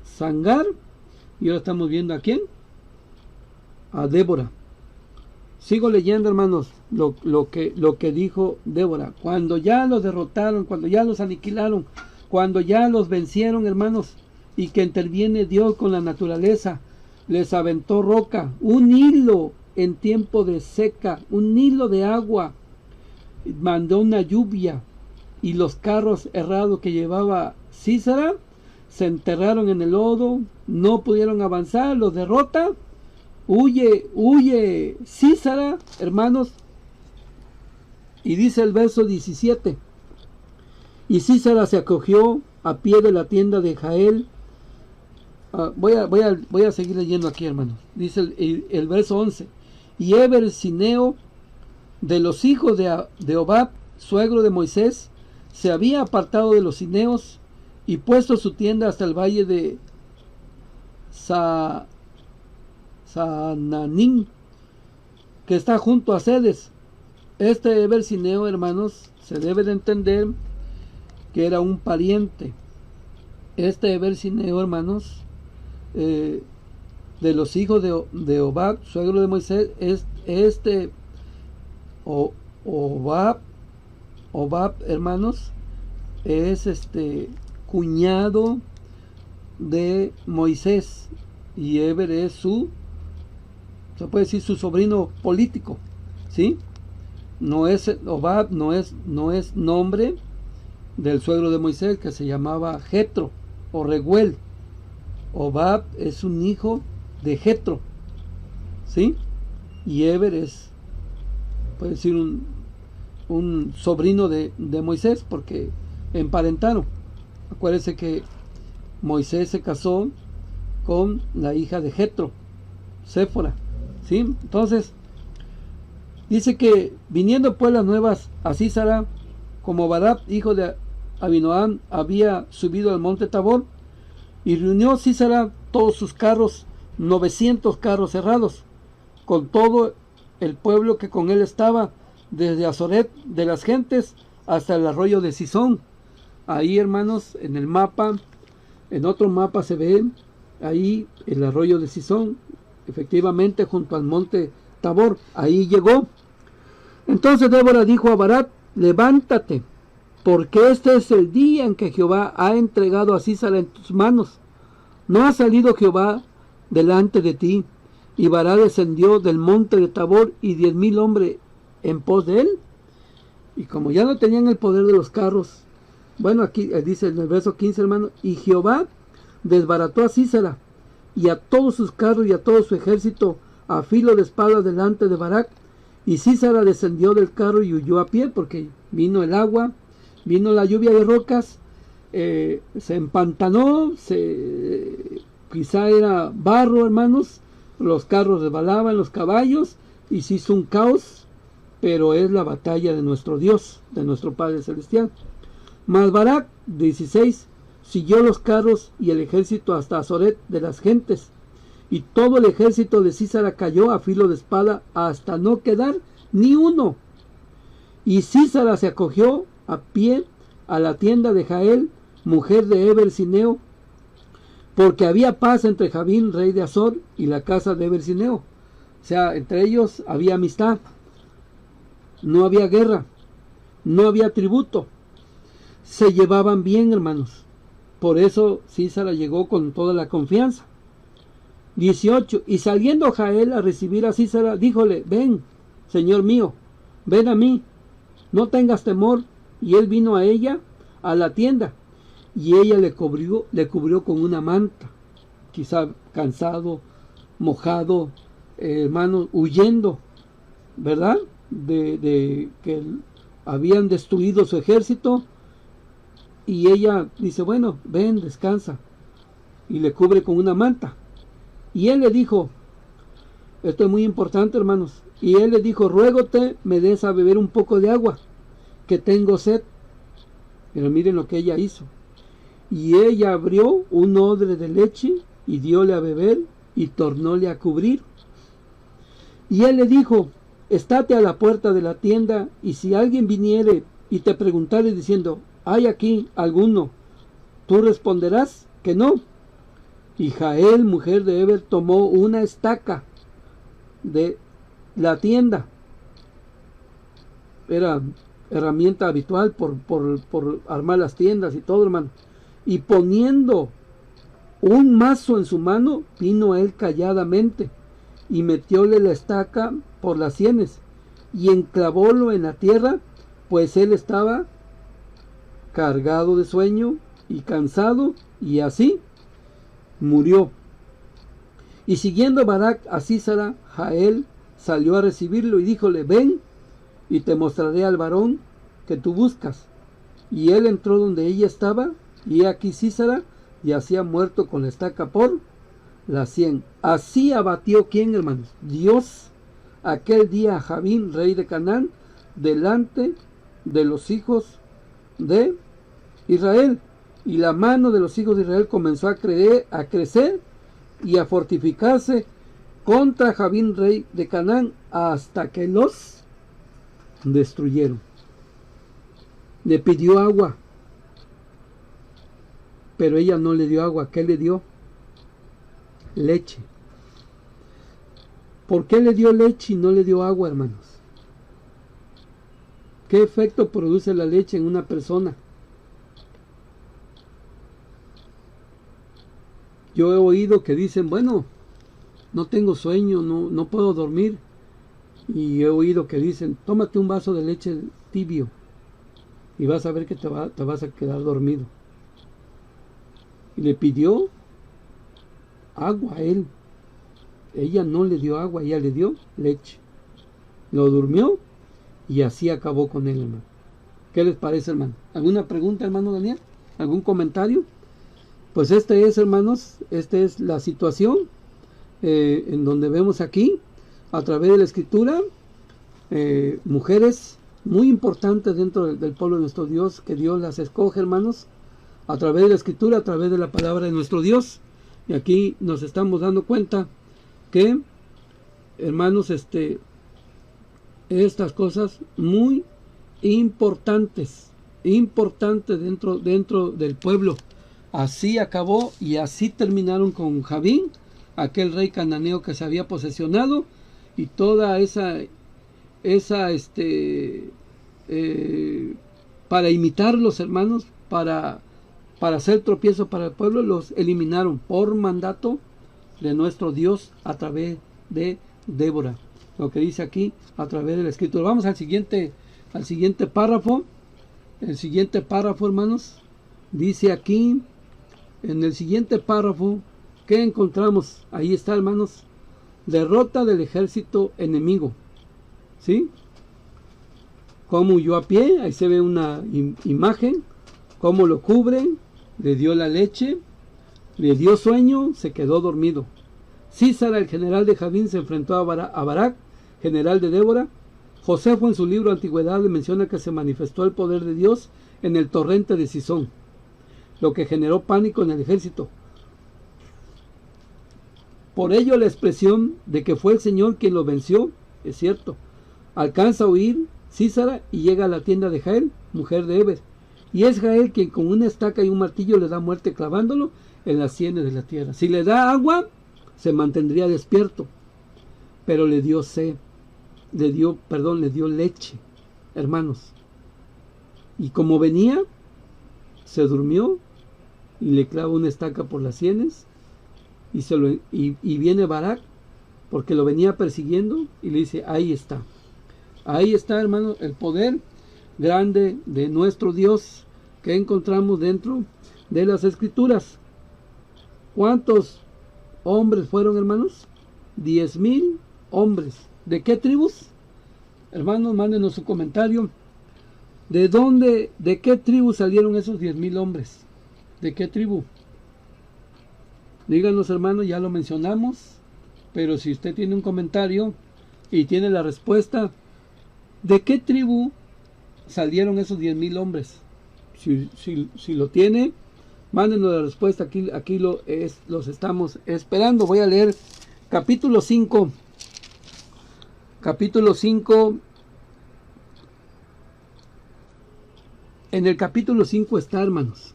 Sangar, y ahora estamos viendo a quién, a Débora. Sigo leyendo, hermanos, lo que dijo Débora. Cuando ya los derrotaron, cuando ya los aniquilaron, cuando ya los vencieron, hermanos, y que interviene Dios con la naturaleza, les aventó roca, un hilo en tiempo de seca, un hilo de agua, mandó una lluvia, y los carros errados que llevaba Sísara se enterraron en el lodo, no pudieron avanzar, los derrota. Huye Sísara, hermanos, y dice el verso 17: y Sísara se acogió a pie de la tienda de Jael. Voy a seguir leyendo aquí, hermanos. Dice el verso 11: y Heber Sineo, de los hijos de Hobab, suegro de Moisés, se había apartado de los cineos y puesto su tienda hasta el valle de Sananín, que está junto a Cedes. Este Heber Sineo, hermanos, se debe de entender que era un pariente. Este Heber Sineo, hermanos, de los hijos de Hobab, suegro de Moisés, Hobab, hermanos, es cuñado de Moisés, y Heber es se puede decir, su sobrino político, ¿sí? No es Hobab, no es nombre del suegro de Moisés, que se llamaba Jetro o Reguel. Hobab es un hijo de Jetro, ¿sí? Y Heber es, puede decir, un sobrino de Moisés, porque emparentaron. Acuérdense que Moisés se casó con la hija de Jetro, Séfora, ¿sí? Entonces dice que viniendo pues las nuevas a Sísara, como Barak, hijo de Abinoam, había subido al monte Tabor, y reunió Sísara todos sus carros, 900 carros cerrados, con todo el pueblo que con él estaba, desde Azoret de las gentes hasta el arroyo de Sison. Ahí, hermanos, en el mapa, en otro mapa se ve ahí el arroyo de Sison, efectivamente junto al monte Tabor. Ahí llegó. Entonces Débora dijo a Barak: levántate, porque este es el día en que Jehová ha entregado a Sísara en tus manos. No ha salido Jehová delante de ti, Y Barak descendió del monte de Tabor y 10,000 hombres en pos de él. Y como ya no tenían el poder de los carros, bueno, aquí dice en el verso 15, hermano, y Jehová desbarató a Sísara y a todos sus carros y a todo su ejército a filo de espada delante de Barak. Y Sísara descendió del carro y huyó a pie, porque vino el agua, vino la lluvia de rocas, se empantanó, quizá era barro, hermanos, los carros resbalaban, los caballos, y se hizo un caos, pero es la batalla de nuestro Dios, de nuestro Padre Celestial. Mas Barak, 16, siguió los carros y el ejército hasta Azoret de las gentes, y todo el ejército de Sísara cayó a filo de espada hasta no quedar ni uno. Y Sísara se acogió a pie a la tienda de Jael, mujer de Eber Sineo, porque había paz entre Jabín, rey de Azor, y la casa de Eber Sineo. O sea, entre ellos había amistad, no había guerra, no había tributo, se llevaban bien, hermanos. Por eso Sísara llegó con toda la confianza. 18. Y saliendo Jael a recibir a Sísara, díjole: ven, señor mío, ven a mí, no tengas temor. Y él vino a ella a la tienda, y ella le cubrió con una manta, quizá cansado, mojado, hermanos, huyendo, ¿verdad? De que habían destruido su ejército. Y ella dice: bueno, ven, descansa. Y le cubre con una manta. Y él le dijo, esto es muy importante, hermanos, y él le dijo: ruégote me des a beber un poco de agua, que tengo sed. Pero miren lo que ella hizo. Y ella abrió un odre de leche y dióle a beber y tornóle a cubrir. Y él le dijo: estate a la puerta de la tienda, y si alguien viniere y te preguntare diciendo: ¿hay aquí alguno?, tú responderás que no. Y Jael, mujer de Eber, tomó una estaca de la tienda. Era herramienta habitual por armar las tiendas y todo, hermano. Y poniendo un mazo en su mano, vino él calladamente y metióle la estaca por las sienes y enclavólo en la tierra, pues él estaba cargado de sueño y cansado, y así murió. Y siguiendo Barak a Sísara, Jael salió a recibirlo y díjole: ven, y te mostraré al varón que tú buscas. Y él entró donde ella estaba, y aquí Sísara yacía muerto con la estaca por la sien. Así abatió, ¿quién, hermanos? Dios aquel día a Jabín, rey de Canaán, delante de los hijos de Israel. Y la mano de los hijos de Israel comenzó a crecer y a fortificarse contra Jabín, rey de Canaán, hasta que los destruyeron. Le pidió agua, pero ella no le dio agua. ¿Qué le dio? Leche. ¿Por qué le dio leche y no le dio agua, hermanos? ¿Qué efecto produce la leche en una persona? Yo he oído que dicen: bueno, no tengo sueño, no puedo dormir. Y he oído que dicen: tómate un vaso de leche tibio y vas a ver que te vas a quedar dormido. Y le pidió agua a él. Ella no le dio agua, ella le dio leche. Lo durmió y así acabó con él, hermano. ¿Qué les parece, hermano? ¿Alguna pregunta, hermano Daniel? ¿Algún comentario? Pues hermanos, esta es la situación en donde vemos aquí, a través de la escritura, mujeres muy importantes dentro del pueblo de nuestro Dios, que Dios las escoge, hermanos, a través de la escritura, a través de la palabra de nuestro Dios. Y aquí nos estamos dando cuenta que, hermanos, estas cosas muy importantes dentro del pueblo. Así acabó y así terminaron con Jabín, aquel rey cananeo que se había posesionado, y toda para imitarlos, hermanos, para hacer tropiezo para el pueblo, los eliminaron por mandato de nuestro Dios a través de Débora. Lo que dice aquí a través de la escritura. Vamos al siguiente párrafo. El siguiente párrafo, hermanos, dice aquí, en el siguiente párrafo, ¿qué encontramos? Ahí está, hermanos, derrota del ejército enemigo. ¿Sí? Cómo huyó a pie, ahí se ve una imagen, cómo lo cubren, le dio la leche, le dio sueño, se quedó dormido. Císara, el general de Jabín, se enfrentó a Barak, general de Débora. Josefo en su libro Antigüedad le menciona que se manifestó el poder de Dios en el torrente de Sisón, lo que generó pánico en el ejército. Por ello la expresión de que fue el Señor quien lo venció es cierto. Alcanza a huir Císara y llega a la tienda de Jael, mujer de Heber, y es Jael quien con una estaca y un martillo le da muerte clavándolo en las sienes de la tierra. Si le da agua, se mantendría despierto, pero le dio sed, le dio leche, hermanos. Y como venía, se durmió y le clava una estaca por las sienes y viene Barak porque lo venía persiguiendo y le dice, ahí está, hermano, el poder grande de nuestro Dios que encontramos dentro de las Escrituras. ¿Cuántos hombres fueron, hermanos? 10,000 hombres. ¿De qué tribus? Hermanos, mándenos su comentario. ¿De qué tribu salieron esos 10,000 hombres? ¿De qué tribu? Díganos, hermanos, ya lo mencionamos, pero si usted tiene un comentario y tiene la respuesta, ¿de qué tribu salieron esos 10,000 hombres? Si lo tiene, mándenos la respuesta, aquí los estamos esperando. Voy a leer capítulo 5. Capítulo 5. En el capítulo 5 está, hermanos.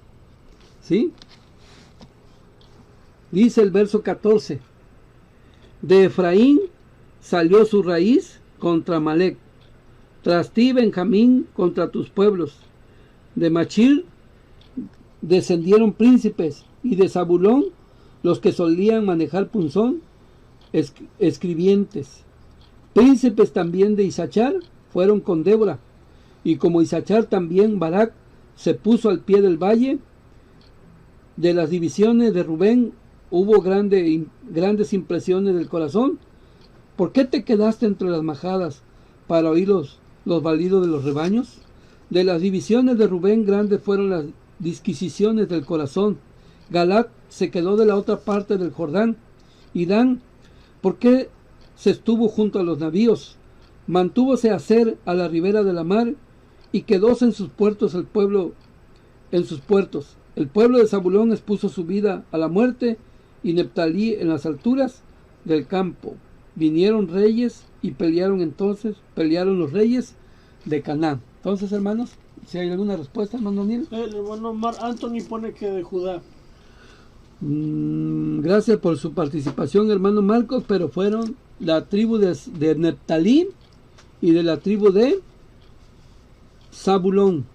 ¿Sí? Dice el verso 14. De Efraín salió su raíz contra Amalec. Tras ti, Benjamín, contra tus pueblos. De Machir descendieron príncipes, y de Zabulón los que solían manejar punzón, escribientes. Príncipes también de Isachar fueron con Débora, y como Isachar también Barak se puso al pie del valle. De las divisiones de Rubén hubo grandes impresiones del corazón. ¿Por qué te quedaste entre las majadas para oír los balidos de los rebaños? De las divisiones de Rubén grandes fueron las disquisiciones del corazón. Galaad se quedó de la otra parte del Jordán. Y Dan, ¿por qué se estuvo junto a los navíos? Mantúvose Aser a la ribera de la mar, y quedóse en sus puertos el pueblo en sus puertos. El pueblo de Zabulón expuso su vida a la muerte, y Neftalí en las alturas del campo. Vinieron reyes y pelearon los reyes de Canaán. Entonces, hermanos, si hay alguna respuesta, hermano Daniel. El hermano Mar Anthony pone que de Judá. Gracias por su participación, hermano Marcos, pero fueron la tribu de Neftalí y de la tribu de Zabulón.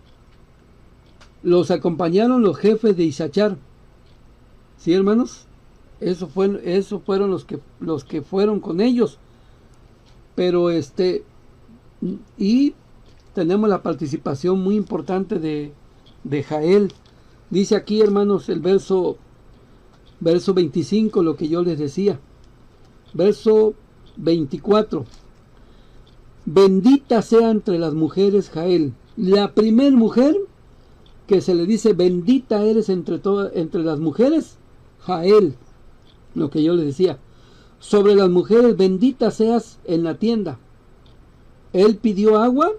Los acompañaron los jefes de Isachar. ¿Sí, hermanos? Eso fueron los que fueron con ellos. Pero y tenemos la participación muy importante de Jael. Dice aquí, hermanos, el verso 25, lo que yo les decía. Verso 24. Bendita sea entre las mujeres Jael. La primer mujer que se le dice bendita eres entre las mujeres, Jael. Lo que yo les decía. Sobre las mujeres, bendita seas en la tienda. Él pidió agua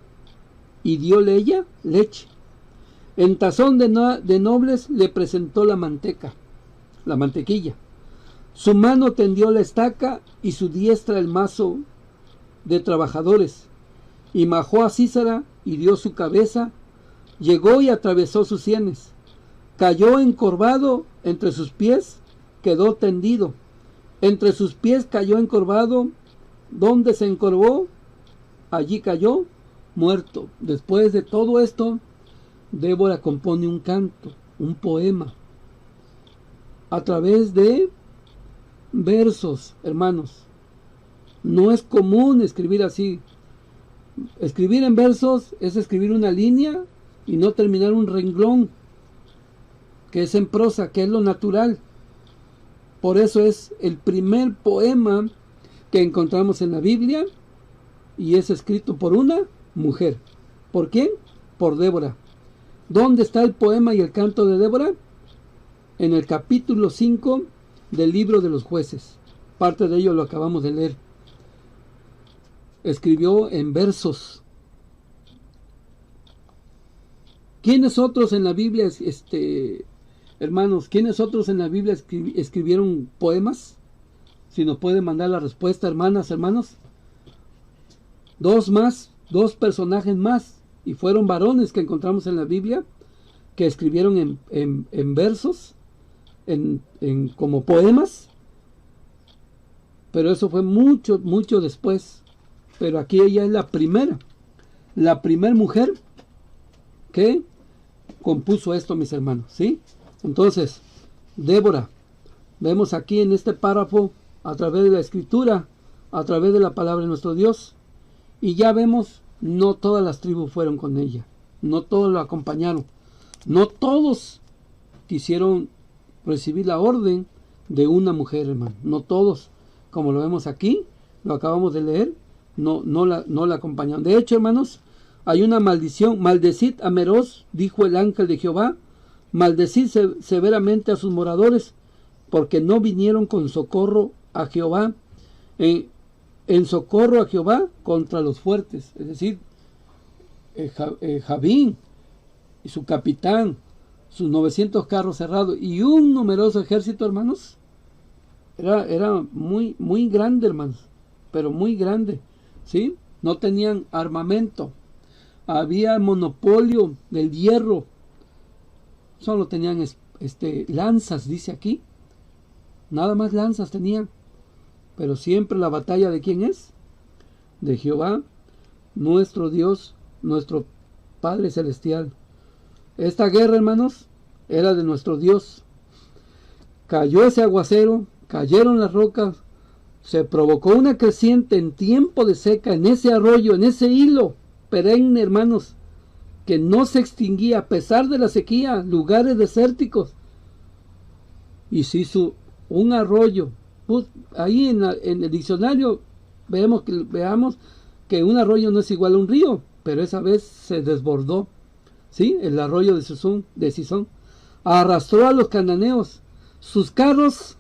y dióle ella leche. En tazón de nobles le presentó la mantequilla. Su mano tendió la estaca y su diestra el mazo de trabajadores. Y majó a Císara y dio su cabeza. Llegó y atravesó sus sienes. Cayó encorvado entre sus pies, quedó tendido. Entre sus pies cayó encorvado. Donde se encorvó, allí cayó muerto. Después de todo esto, Débora compone un canto, un poema, a través de versos, hermanos. No es común escribir así. Escribir en versos es escribir una línea y no terminar un renglón, que es en prosa, que es lo natural. Por eso es el primer poema que encontramos en la Biblia y es escrito por una mujer. ¿Por quién? Por Débora. ¿Dónde está el poema y el canto de Débora? En el capítulo 5 del libro de los jueces. Parte de ello lo acabamos de leer. Escribió en versos. ¿Quiénes otros en la Biblia, hermanos, quiénes otros en la Biblia escribieron poemas? Si nos puede mandar la respuesta, hermanas, hermanos. Dos personajes más, y fueron varones que encontramos en la Biblia, que escribieron en versos, como poemas, pero eso fue mucho después. Pero aquí ella es la primera mujer que compuso esto, mis hermanos, ¿sí? Entonces, Débora, vemos aquí en este párrafo, a través de la escritura, a través de la palabra de nuestro Dios, y ya vemos, no todas las tribus fueron con ella, no todos lo acompañaron, no todos quisieron recibir la orden de una mujer, hermano, no todos, como lo vemos aquí, lo acabamos de leer, no la acompañaron. De hecho, hermanos, hay una maldición. Maldecid a Meroz, dijo el ángel de Jehová, maldecid severamente a sus moradores, porque no vinieron con socorro a Jehová, en socorro a Jehová contra los fuertes. Es decir, Javín y su capitán, sus 900 carros cerrados y un numeroso ejército, hermanos. Era muy grande, hermanos, pero muy grande, ¿sí? No tenían armamento, había monopolio del hierro, solo tenían lanzas, dice aquí, nada más lanzas tenían, pero siempre la batalla ¿de quién es? De Jehová, nuestro Dios, nuestro Padre Celestial. Esta guerra, hermanos, era de nuestro Dios. Cayó ese aguacero, cayeron las rocas, se provocó una creciente en tiempo de seca, en ese arroyo, en ese hilo perenne, hermanos, que no se extinguía a pesar de la sequía, lugares desérticos. Y se hizo un arroyo. Pues, ahí en el diccionario veamos que un arroyo no es igual a un río, pero esa vez se desbordó, ¿sí? El arroyo de Sison arrastró a los cananeos. Sus carros,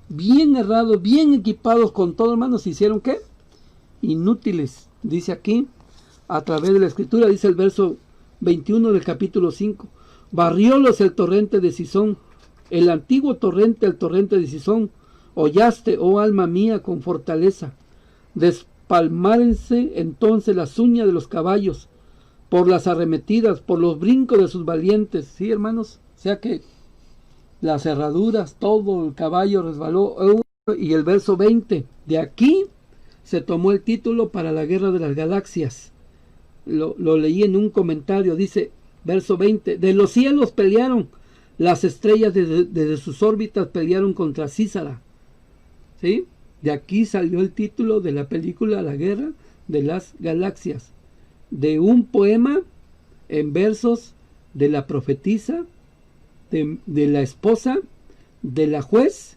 bien errados, bien equipados con todo, hermanos, ¿hicieron qué? Inútiles, dice aquí, a través de la escritura, dice el verso 21 del capítulo 5. Barriólos el torrente de Sison, el antiguo torrente, el torrente de Sison. Hollaste, oh alma mía, con fortaleza. Despalmárense entonces las uñas de los caballos, por las arremetidas, por los brincos de sus valientes. Sí, hermanos, o sea que las herraduras, todo el caballo resbaló. Y el verso 20, de aquí se tomó el título para la guerra de las galaxias. Lo leí en un comentario, dice, verso 20, de los cielos pelearon, las estrellas desde sus órbitas pelearon contra Císara. ¿Sí? De aquí salió el título de la película La Guerra de las Galaxias, de un poema en versos de la profetisa, de la esposa de la juez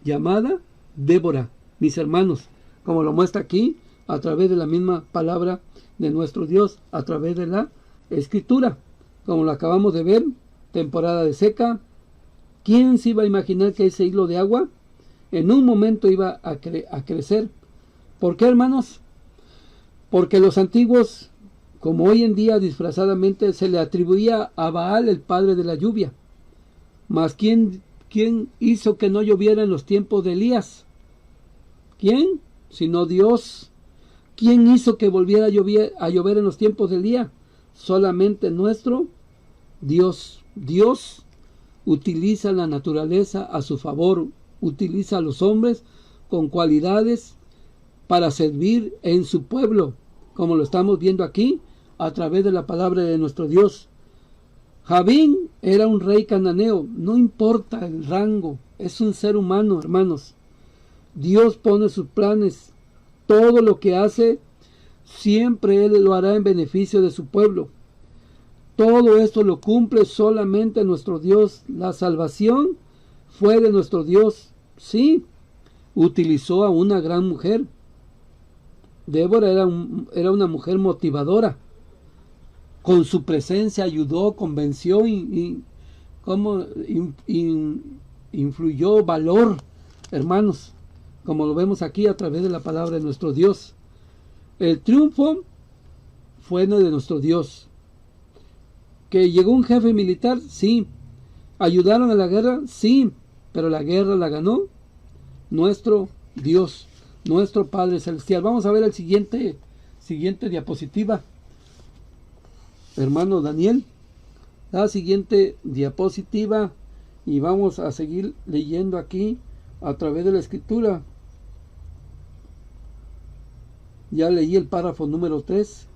llamada Débora, mis hermanos, como lo muestra aquí a través de la misma palabra de nuestro Dios, a través de la escritura, como lo acabamos de ver, temporada de seca. ¿Quién se iba a imaginar que ese hilo de agua en un momento iba a crecer? ¿Por qué, hermanos? Porque los antiguos, como hoy en día disfrazadamente se le atribuía a Baal, el padre de la lluvia. Mas ¿quién hizo que no lloviera en los tiempos de Elías? ¿Quién? Sino Dios. ¿Quién hizo que volviera a llover en los tiempos de Elías? Solamente nuestro Dios. Dios utiliza la naturaleza a su favor, utiliza a los hombres con cualidades para servir en su pueblo, como lo estamos viendo aquí a través de la palabra de nuestro Dios. Javín era un rey cananeo, no importa el rango, es un ser humano, hermanos. Dios pone sus planes. Todo lo que hace, siempre Él lo hará en beneficio de su pueblo. Todo esto lo cumple solamente nuestro Dios. La salvación fue de nuestro Dios. Sí, utilizó a una gran mujer. Débora era una mujer motivadora. Con su presencia ayudó, convenció y influyó valor, hermanos, como lo vemos aquí a través de la palabra de nuestro Dios. El triunfo fue de nuestro Dios. ¿Que llegó un jefe militar? Sí. ¿Ayudaron a la guerra? Sí. Pero la guerra la ganó nuestro Dios, nuestro Padre Celestial. Vamos a ver el siguiente diapositiva. Hermano Daniel, la siguiente diapositiva, y vamos a seguir leyendo aquí a través de la escritura. Ya leí el párrafo número 3.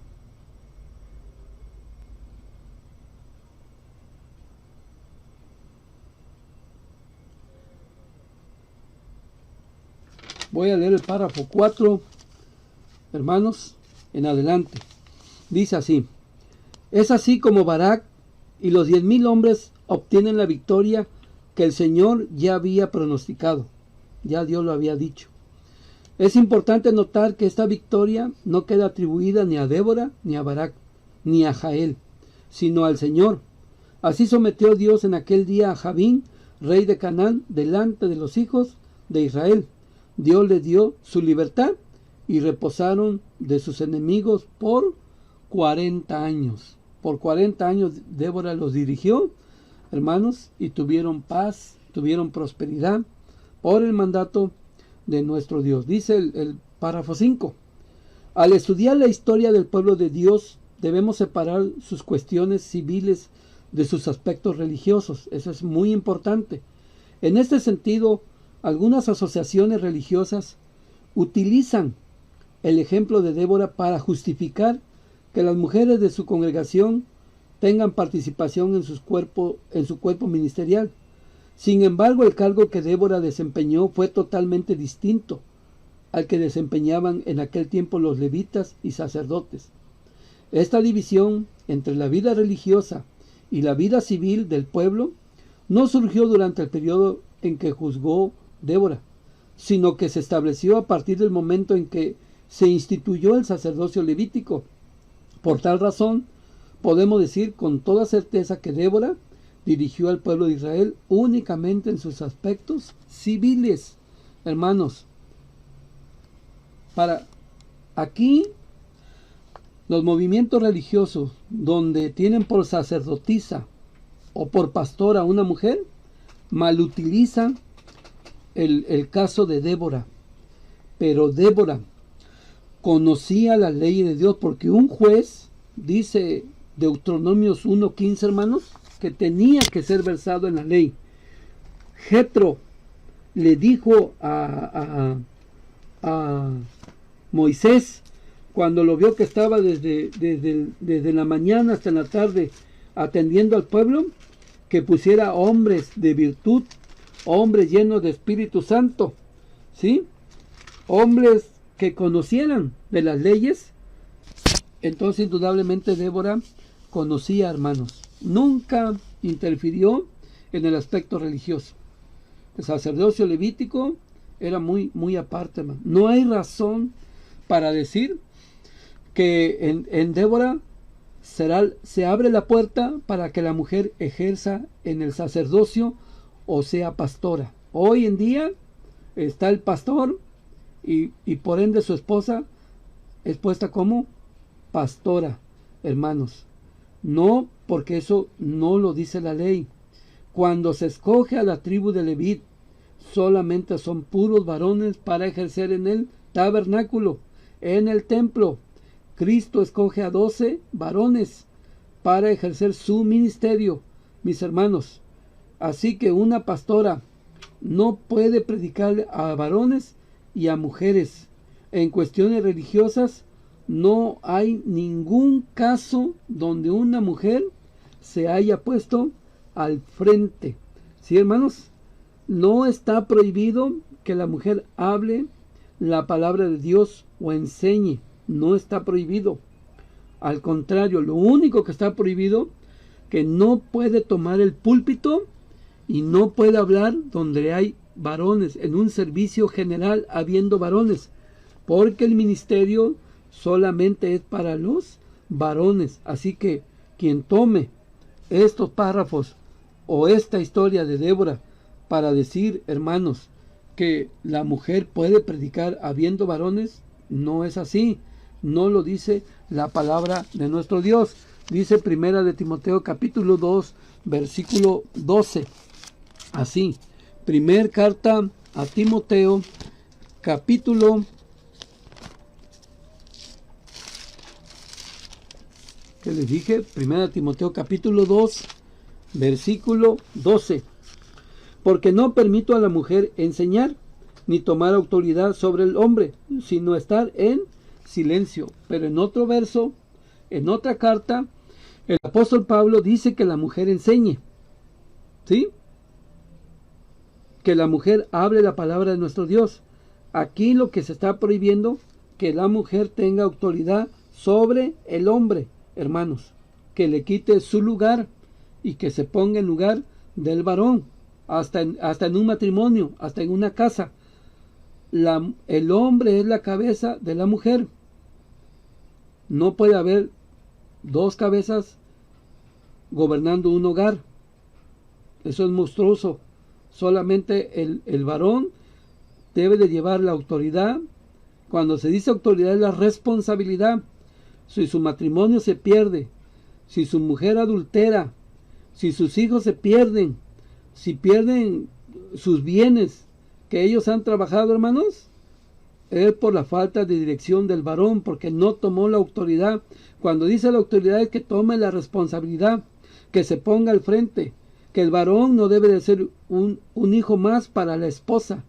Voy a leer el párrafo 4, hermanos, en adelante. Dice así: es así como Barak y los 10,000 hombres obtienen la victoria que el Señor ya había pronosticado. Ya Dios lo había dicho. Es importante notar que esta victoria no queda atribuida ni a Débora, ni a Barak, ni a Jael, sino al Señor. Así sometió Dios en aquel día a Jabín, rey de Canaán, delante de los hijos de Israel. Dios le dio su libertad y reposaron de sus enemigos por 40 años. Por 40 años Débora los dirigió, hermanos, y tuvieron paz, tuvieron prosperidad por el mandato de nuestro Dios. Dice el párrafo 5. Al estudiar la historia del pueblo de Dios, debemos separar sus cuestiones civiles de sus aspectos religiosos. Eso es muy importante. En este sentido, algunas asociaciones religiosas utilizan el ejemplo de Débora para justificar que las mujeres de su congregación tengan participación en su cuerpo ministerial. Sin embargo, el cargo que Débora desempeñó fue totalmente distinto al que desempeñaban en aquel tiempo los levitas y sacerdotes. Esta división entre la vida religiosa y la vida civil del pueblo no surgió durante el periodo en que juzgó Débora, sino que se estableció a partir del momento en que se instituyó el sacerdocio levítico. Por tal razón, podemos decir con toda certeza que Débora dirigió al pueblo de Israel únicamente en sus aspectos civiles. Hermanos, para aquí los movimientos religiosos donde tienen por sacerdotisa o por pastora a una mujer, malutilizan el caso de Débora. Pero Débora conocía la ley de Dios, porque un juez, dice Deuteronomios 1:15, hermanos, que tenía que ser versado en la ley. Jetro le dijo a Moisés, cuando lo vio que estaba desde la mañana hasta la tarde atendiendo al pueblo, que pusiera hombres de virtud, hombres llenos de Espíritu Santo, ¿sí? Hombres que conocieran de las leyes. Entonces, indudablemente, Débora conocía, hermanos. Nunca interfirió en el aspecto religioso. El sacerdocio levítico era muy, muy aparte, hermano. No hay razón para decir que en Débora se abre la puerta para que la mujer ejerza en el sacerdocio o sea pastora. Hoy en día está el pastor y por ende su esposa es puesta como pastora, hermanos. No, porque eso no lo dice la ley. Cuando se escoge a la tribu de Leví, solamente son puros varones para ejercer en el tabernáculo, en el templo. Cristo escoge a 12 varones para ejercer su ministerio, mis hermanos. Así que una pastora no puede predicar a varones y a mujeres. En cuestiones religiosas no hay ningún caso donde una mujer se haya puesto al frente. ¿Sí, hermanos? No está prohibido que la mujer hable la palabra de Dios o enseñe. No está prohibido. Al contrario, lo único que está prohibido, que no puede tomar el púlpito y no puede hablar donde hay varones, en un servicio general habiendo varones, porque el ministerio solamente es para los varones. Así que quien tome estos párrafos o esta historia de Débora para decir, hermanos, que la mujer puede predicar habiendo varones, no es así. No lo dice la palabra de nuestro Dios. Dice primera de Timoteo capítulo 2 versículo 12. Así, primer carta a Timoteo capítulo que les dije, primera de Timoteo capítulo 2 versículo 12. Porque no permito a la mujer enseñar ni tomar autoridad sobre el hombre, sino estar en silencio. Pero en otro verso, en otra carta, el apóstol Pablo dice que la mujer enseñe, ¿sí? Que la mujer hable la palabra de nuestro Dios. Aquí lo que se está prohibiendo, que la mujer tenga autoridad sobre el hombre, hermanos, que le quite su lugar y que se ponga en lugar del varón, hasta en un matrimonio, hasta en una casa. El hombre es la cabeza de la mujer. No puede haber dos cabezas gobernando un hogar. Eso es monstruoso. Solamente el varón debe de llevar la autoridad. Cuando se dice autoridad es la responsabilidad. Si su matrimonio se pierde, si su mujer adultera, si sus hijos se pierden, si pierden sus bienes que ellos han trabajado, hermanos, es por la falta de dirección del varón, porque no tomó la autoridad. Cuando dice la autoridad es que tome la responsabilidad, que se ponga al frente, que el varón no debe de ser un hijo más para la esposa,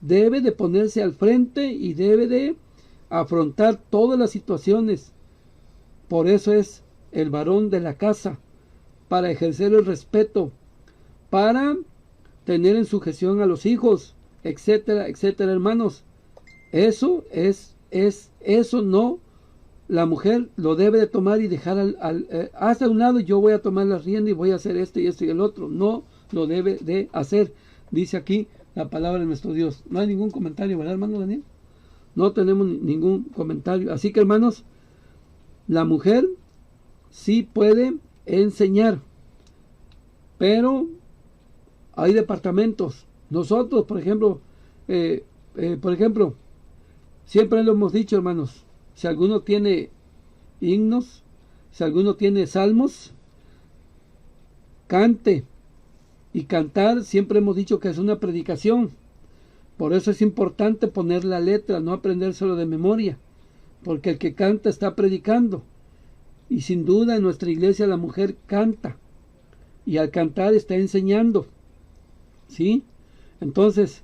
debe de ponerse al frente y debe de afrontar todas las situaciones. Por eso es el varón de la casa, para ejercer el respeto, para tener en sujeción a los hijos, etcétera, etcétera, hermanos. Eso no, la mujer lo debe de tomar y dejar hasta un lado. Yo voy a tomar la rienda y voy a hacer esto y esto y el otro. No lo debe de hacer. Dice aquí la palabra de nuestro Dios. No hay ningún comentario, ¿verdad, hermano Daniel? No tenemos ningún comentario. Así que, hermanos, la mujer sí puede enseñar, pero hay departamentos. Nosotros, por ejemplo, siempre lo hemos dicho, hermanos, si alguno tiene himnos, si alguno tiene salmos, cante. Y cantar, siempre hemos dicho que es una predicación. Por eso es importante poner la letra, no aprendérselo de memoria, porque el que canta está predicando. Y sin duda en nuestra iglesia la mujer canta, y al cantar está enseñando, ¿sí? Entonces,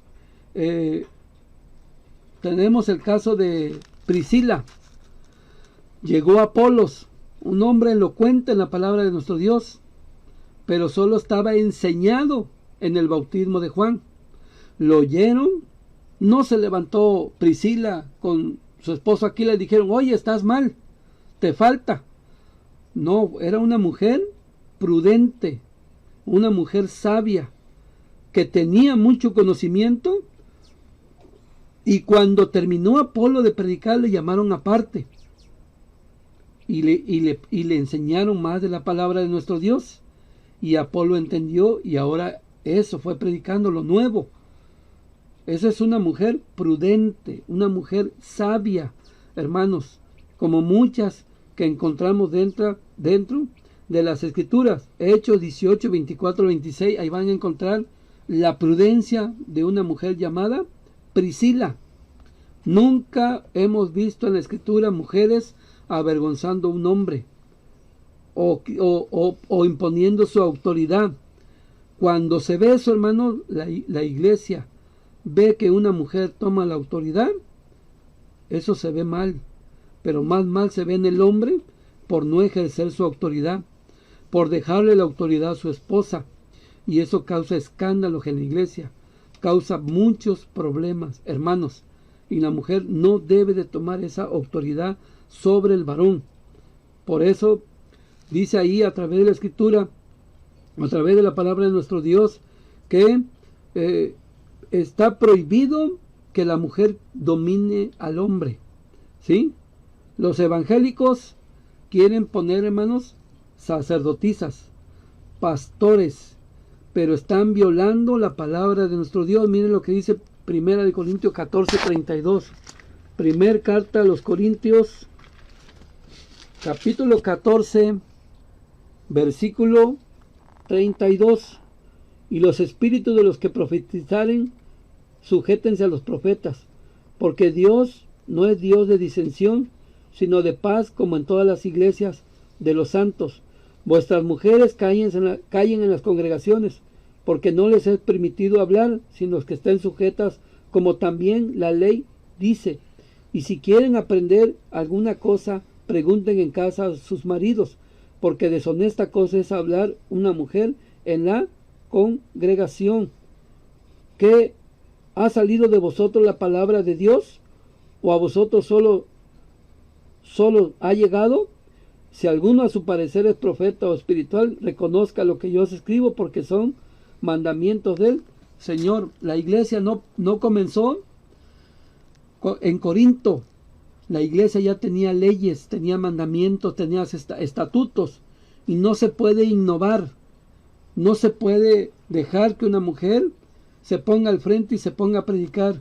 tenemos el caso de Priscila. Llegó Apolos, un hombre elocuente en la palabra de nuestro Dios, pero solo estaba enseñado en el bautismo de Juan. Lo oyeron, no se levantó Priscila con su esposo Aquila y le dijeron, oye, estás mal, te falta. No, era una mujer prudente, una mujer sabia, que tenía mucho conocimiento, y cuando terminó Apolo de predicar le llamaron aparte y le enseñaron más de la palabra de nuestro Dios, y Apolo entendió, y ahora eso fue predicando lo nuevo. Esa es una mujer prudente, una mujer sabia, hermanos, como muchas que encontramos dentro de las escrituras. Hechos 18, 24, 26, ahí van a encontrar la prudencia de una mujer llamada Priscila. Nunca hemos visto en la escritura mujeres avergonzando a un hombre o imponiendo su autoridad. Cuando se ve eso, hermano, la iglesia ve que una mujer toma la autoridad, eso se ve mal, pero más mal se ve en el hombre por no ejercer su autoridad, por dejarle la autoridad a su esposa, y eso causa escándalos en la iglesia, causa muchos problemas, hermanos, y la mujer no debe de tomar esa autoridad sobre el varón. Por eso dice ahí a través de la Escritura, a través de la palabra de nuestro Dios, que está prohibido que la mujer domine al hombre, ¿sí? Los evangélicos quieren poner, hermanos, sacerdotisas, pastores, pero están violando la palabra de nuestro Dios. Miren lo que dice 1 Corintios 14:32. Primer carta a los Corintios, capítulo 14, versículo 32. Y los espíritus de los que profetizaren, sujétense a los profetas, porque Dios no es Dios de disensión, sino de paz, como en todas las iglesias de los santos. Vuestras mujeres callen en las congregaciones, porque no les es permitido hablar, sino que estén sujetas, como también la ley dice. Y si quieren aprender alguna cosa, pregunten en casa a sus maridos, porque deshonesta cosa es hablar una mujer en la congregación. ¿Qué ha salido de vosotros la palabra de Dios? ¿O a vosotros solo ha llegado? Si alguno a su parecer es profeta o espiritual, reconozca lo que yo os escribo, porque son mandamientos del Señor. La iglesia no comenzó en Corinto. La iglesia ya tenía leyes, tenía mandamientos, tenía estatutos, y no se puede innovar. No se puede dejar que una mujer se ponga al frente y se ponga a predicar,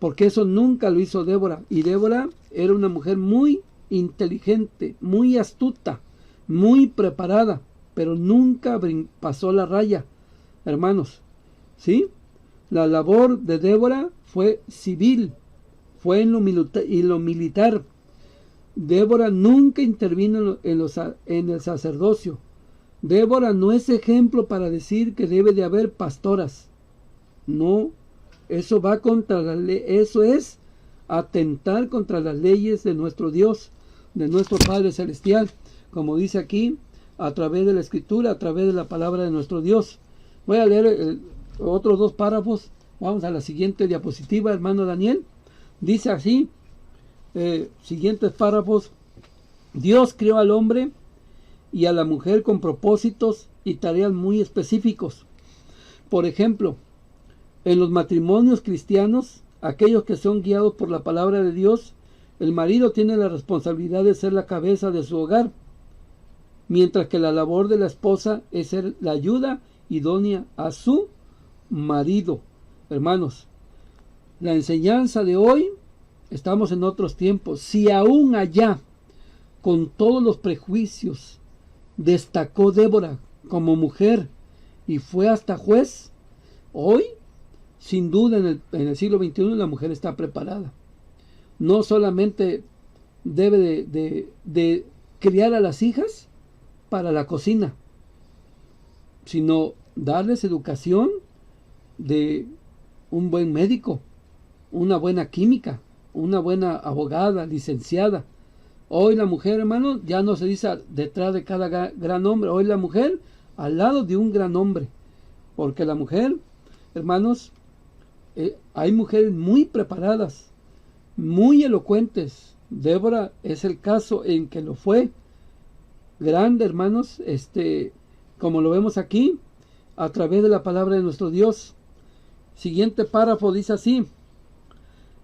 porque eso nunca lo hizo Débora. Y Débora era una mujer muy inteligente, muy astuta, muy preparada, pero nunca pasó la raya, hermanos, ¿sí? La labor de Débora fue civil, fue en lo militar. Débora nunca intervino en el sacerdocio. Débora no es ejemplo para decir que debe de haber pastoras. No, eso va contra la ley, eso es atentar contra las leyes de nuestro Dios, de nuestro Padre Celestial, como dice aquí, a través de la Escritura, a través de la palabra de nuestro Dios. Voy a leer otros dos párrafos. Vamos a la siguiente diapositiva, hermano Daniel. Dice así, siguientes párrafos: Dios creó al hombre y a la mujer con propósitos y tareas muy específicos. Por ejemplo, en los matrimonios cristianos, aquellos que son guiados por la palabra de Dios, el marido tiene la responsabilidad de ser la cabeza de su hogar, mientras que la labor de la esposa es ser la ayuda idónea a su marido. Hermanos, la enseñanza de hoy, estamos en otros tiempos. Si aún allá, con todos los prejuicios, destacó Débora como mujer y fue hasta juez, hoy, sin duda, en el siglo XXI, la mujer está preparada. No solamente debe de criar a las hijas para la cocina, sino darles educación de un buen médico, una buena química, una buena abogada, licenciada. Hoy la mujer, hermano, ya no se dice detrás de cada gran hombre. Hoy la mujer al lado de un gran hombre. Porque la mujer, hermanos, hay mujeres muy preparadas, muy elocuentes. Débora es el caso en que lo fue. Grande, hermanos, como lo vemos aquí, a través de la palabra de nuestro Dios. Siguiente párrafo dice así: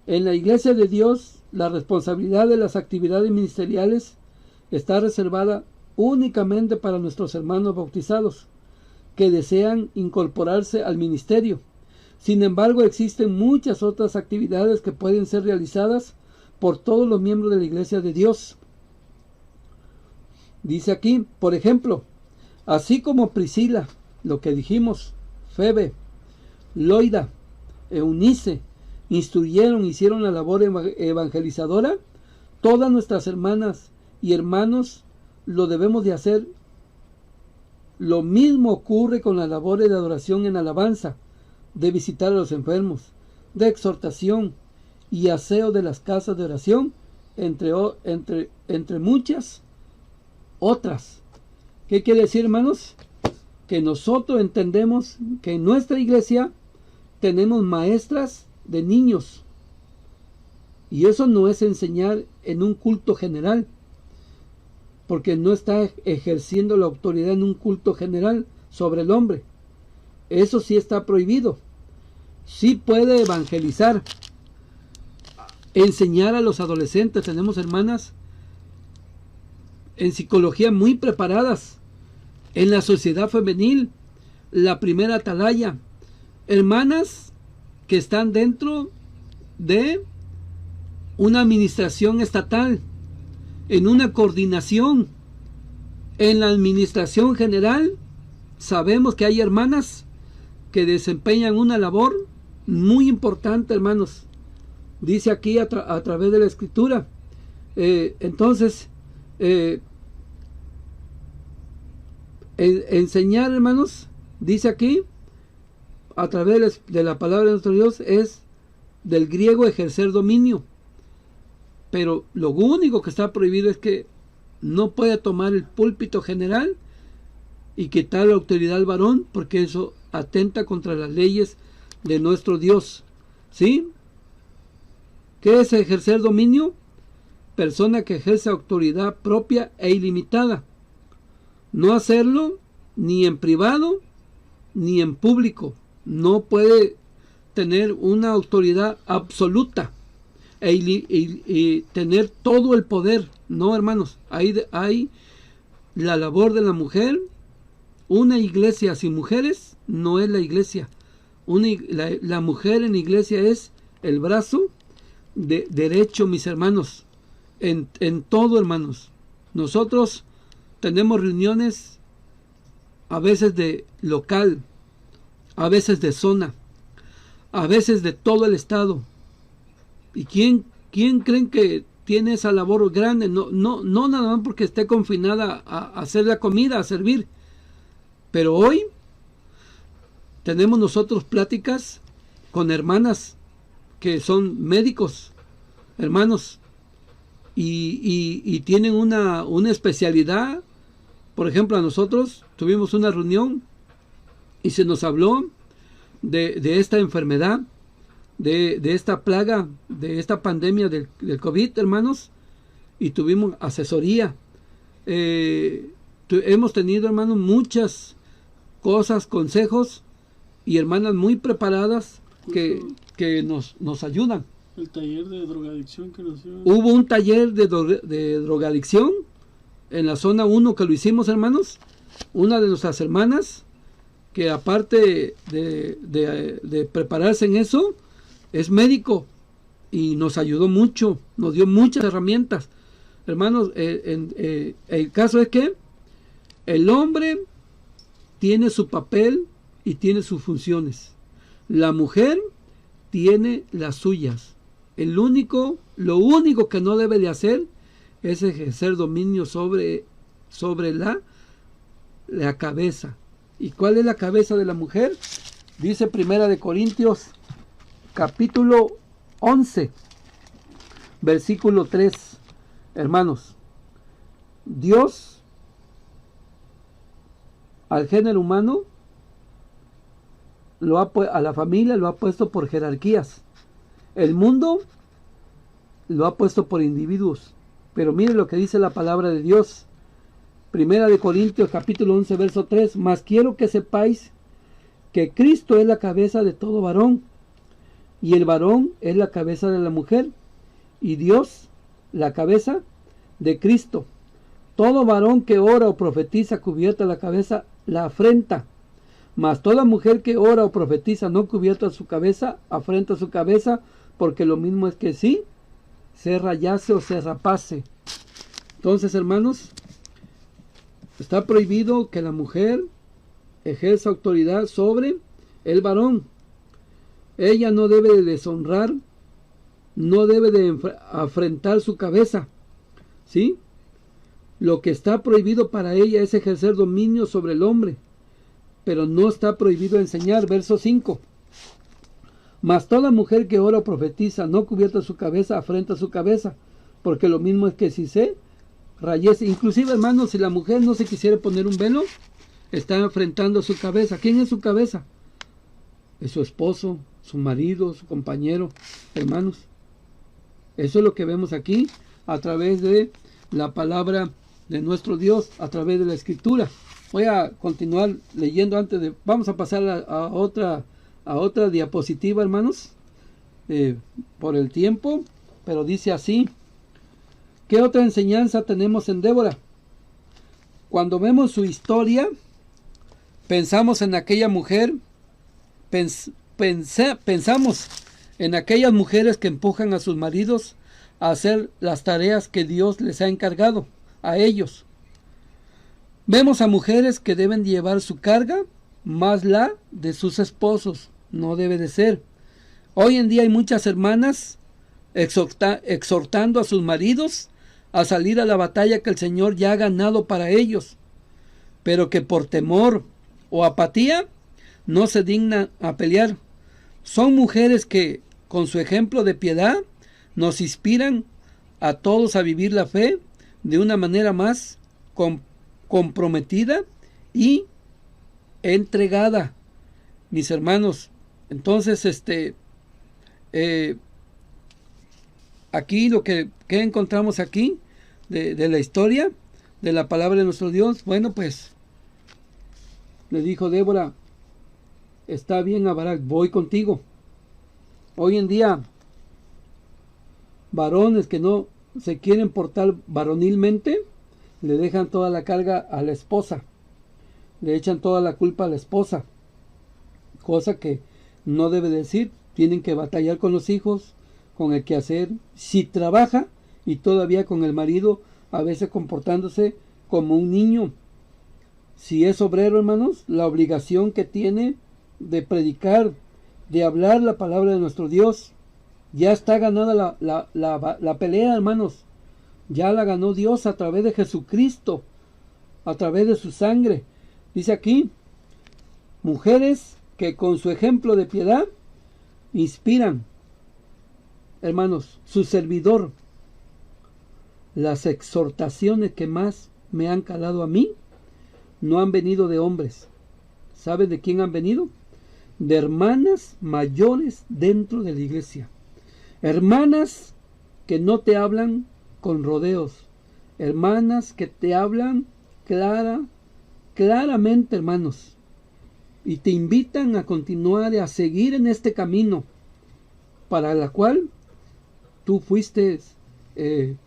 en la iglesia de Dios, la responsabilidad de las actividades ministeriales está reservada únicamente para nuestros hermanos bautizados que desean incorporarse al ministerio. Sin embargo, existen muchas otras actividades que pueden ser realizadas por todos los miembros de la iglesia de Dios. Dice aquí, por ejemplo, así como Priscila, lo que dijimos, Febe, Loida, Eunice, hicieron la labor evangelizadora, todas nuestras hermanas y hermanos lo debemos de hacer. Lo mismo ocurre con las labores de adoración en alabanza, de visitar a los enfermos, de exhortación y aseo de las casas de oración, entre muchas otras. ¿Qué quiere decir, hermanos? Que nosotros entendemos que en nuestra iglesia tenemos maestras de niños. Y eso no es enseñar en un culto general, porque no está ejerciendo la autoridad en un culto general sobre el hombre. Eso sí está prohibido. Sí puede evangelizar, enseñar a los adolescentes. Tenemos hermanas en psicología muy preparadas, en la sociedad femenil, la primera atalaya, hermanas que están dentro de una administración estatal, en una coordinación, en la administración general. Sabemos que hay hermanas que desempeñan una labor muy importante, hermanos. Dice aquí a través de la escritura. Entonces, enseñar, hermanos, dice aquí, a través de la palabra de nuestro Dios, es del griego ejercer dominio. Pero lo único que está prohibido es que no puede tomar el púlpito general y quitar la autoridad al varón, porque eso atenta contra las leyes de nuestro Dios. ¿Sí? ¿Qué es ejercer dominio? Persona que ejerce autoridad propia e ilimitada. No hacerlo ni en privado ni en público. No puede tener una autoridad absoluta y tener todo el poder. No, hermanos, hay la labor de la mujer. Una iglesia sin mujeres no es la iglesia. La mujer en la iglesia es el brazo derecho, mis hermanos, en todo, hermanos. Nosotros tenemos reuniones a veces de local, a veces de zona, a veces de todo el estado. ¿Y quién creen que tiene esa labor grande? No nada más porque esté confinada a hacer la comida, a servir. Pero hoy tenemos nosotros pláticas con hermanas que son médicos, hermanos, y tienen una especialidad. Por ejemplo, a nosotros tuvimos una reunión y se nos habló de esta enfermedad, de esta plaga, de esta pandemia del COVID, hermanos, y tuvimos asesoría. Hemos tenido, hermanos, muchas cosas, consejos, y hermanas muy preparadas que nos ayudan. El taller de drogadicción que nos dio. Hubo un taller de drogadicción en la zona 1 que lo hicimos, hermanos. Una de nuestras hermanas, que aparte de prepararse en eso, es médico y nos ayudó mucho, nos dio muchas herramientas. Hermanos, el caso es que el hombre tiene su papel y tiene sus funciones. La mujer tiene las suyas. Lo único que no debe de hacer es ejercer dominio sobre la cabeza. ¿Y cuál es la cabeza de la mujer? Dice Primera de Corintios, capítulo 11, versículo 3. Hermanos, Dios al género humano, a la familia lo ha puesto por jerarquías. El mundo lo ha puesto por individuos. Pero mire lo que dice la palabra de Dios. Primera de Corintios capítulo 11 verso 3. Mas quiero que sepáis que Cristo es la cabeza de todo varón, y el varón es la cabeza de la mujer, y Dios la cabeza de Cristo. Todo varón que ora o profetiza cubierta la cabeza la afrenta, mas toda mujer que ora o profetiza no cubierta su cabeza afrenta su cabeza, porque lo mismo es que si se rayase o se rapase. Entonces, hermanos, está prohibido que la mujer ejerza autoridad sobre el varón. Ella no debe de deshonrar, no debe de afrentar su cabeza, ¿sí? Lo que está prohibido para ella es ejercer dominio sobre el hombre, pero no está prohibido enseñar. Verso 5. Mas toda mujer que ora o profetiza no cubierta su cabeza afrenta su cabeza, porque lo mismo es que si se rayese. Inclusive, hermanos, si la mujer no se quisiera poner un velo, está afrentando su cabeza. ¿Quién es su cabeza? Es su esposo, su marido, su compañero, hermanos. Eso es lo que vemos aquí a través de la palabra de nuestro Dios, a través de la Escritura. Voy a continuar leyendo vamos a pasar a otra diapositiva, hermanos, por el tiempo, pero dice así. ¿Qué otra enseñanza tenemos en Débora? Cuando vemos su historia, pensamos en aquella mujer, pensamos en aquellas mujeres que empujan a sus maridos a hacer las tareas que Dios les ha encargado a ellos. Vemos a mujeres que deben llevar su carga, más la de sus esposos. No debe de ser. Hoy en día hay muchas hermanas exhortando a sus maridos a salir a la batalla que el Señor ya ha ganado para ellos, pero que por temor o apatía no se dignan a pelear. Son mujeres que, con su ejemplo de piedad, nos inspiran a todos a vivir la fe de una manera más comprometida y entregada, mis hermanos. Entonces, aquí lo que encontramos aquí de la historia de la palabra de nuestro Dios, bueno, pues le dijo Débora, está bien, a Barak, voy contigo. Hoy en día, varones que no se quieren portar varonilmente, le dejan toda la carga a la esposa, le echan toda la culpa a la esposa, cosa que no debe decir. Tienen que batallar con los hijos, con el quehacer, si trabaja, y todavía con el marido, a veces comportándose como un niño. Si es obrero, hermanos, la obligación que tiene de predicar, de hablar la palabra de nuestro Dios, ya está ganada la pelea, hermanos. Ya la ganó Dios a través de Jesucristo, a través de su sangre. Dice aquí, mujeres que con su ejemplo de piedad inspiran, hermanos, su servidor. Las exhortaciones que más me han calado a mí no han venido de hombres. ¿Sabe de quién han venido? De hermanas mayores dentro de la iglesia. Hermanas que no te hablan con rodeos. Hermanas que te hablan claramente, hermanos. Y te invitan a continuar y a seguir en este camino para la cual tú fuiste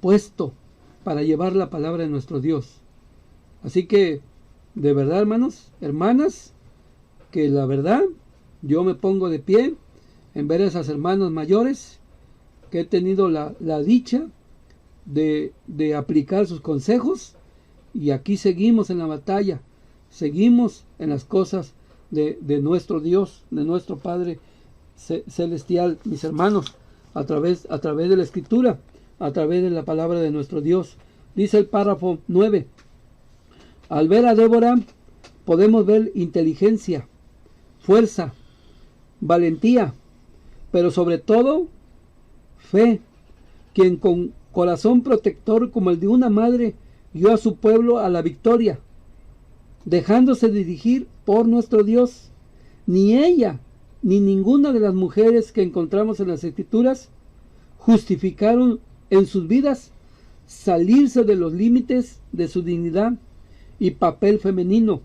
puesto para llevar la palabra de nuestro Dios. Así que, de verdad, hermanos, hermanas, que la verdad, yo me pongo de pie en ver a esas hermanas mayores que he tenido la dicha de aplicar sus consejos, y aquí seguimos en la batalla, seguimos en las cosas de nuestro Dios, de nuestro Padre celestial, mis hermanos, a través de la Escritura, a través de la palabra de nuestro Dios. Dice el párrafo 9, al ver a Débora podemos ver inteligencia, fuerza, valentía, pero sobre todo fe, quien con corazón protector como el de una madre guió a su pueblo a la victoria, dejándose dirigir por nuestro Dios. Ni ella ni ninguna de las mujeres que encontramos en las Escrituras justificaron en sus vidas salirse de los límites de su dignidad y papel femenino.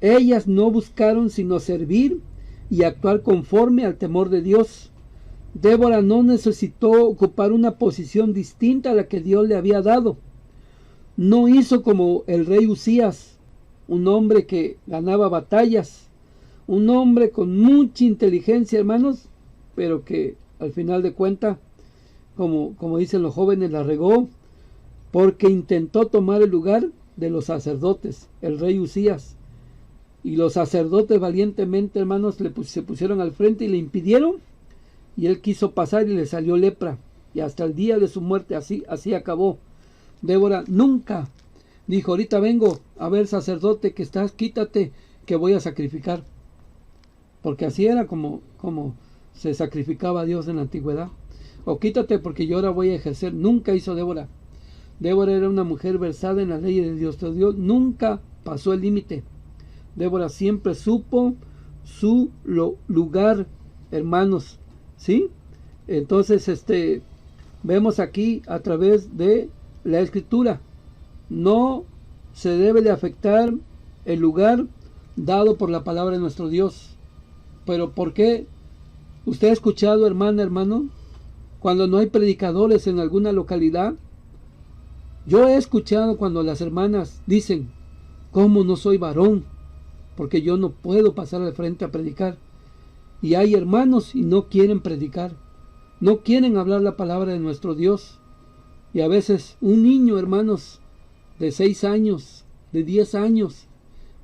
Ellas no buscaron sino servir y actuar conforme al temor de Dios. Débora no necesitó ocupar una posición distinta a la que Dios le había dado. No hizo como el rey Usías, un hombre que ganaba batallas, un hombre con mucha inteligencia, hermanos, pero que al final de cuentas, como dicen los jóvenes, la regó, porque intentó tomar el lugar de los sacerdotes, el rey Usías. Y los sacerdotes valientemente, hermanos, se pusieron al frente y le impidieron, y él quiso pasar y le salió lepra, y hasta el día de su muerte así acabó. Débora nunca dijo, ahorita vengo a ver, sacerdote que estás, quítate que voy a sacrificar, porque así era como se sacrificaba a Dios en la antigüedad, o quítate porque yo ahora voy a ejercer. Nunca hizo Débora. Débora era una mujer versada en las leyes de Dios. Dios nunca pasó el límite. Débora siempre supo su lugar hermanos, ¿sí? Entonces, vemos aquí a través de la escritura, no se debe de afectar el lugar dado por la palabra de nuestro Dios. Pero ¿por qué? ¿Usted ha escuchado, hermana, hermano, cuando no hay predicadores en alguna localidad? Yo he escuchado cuando las hermanas dicen, ¿cómo no soy varón? Porque yo no puedo pasar al frente a predicar. Y hay hermanos y no quieren predicar, no quieren hablar la palabra de nuestro Dios. Y a veces un niño, hermanos, de 6 años, de 10 años,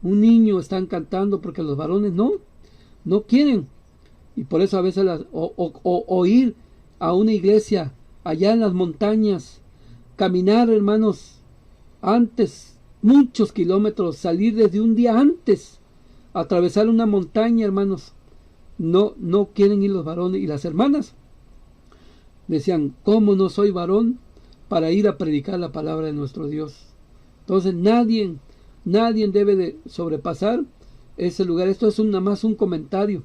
un niño están cantando porque los varones no quieren. Y por eso a veces o ir a una iglesia allá en las montañas, caminar, hermanos, antes, muchos kilómetros, salir desde un día antes, atravesar una montaña, hermanos, no quieren ir los varones. Y las hermanas decían, ¿cómo no soy varón para ir a predicar la palabra de nuestro Dios? Entonces nadie debe de sobrepasar ese lugar. Esto es nada más un comentario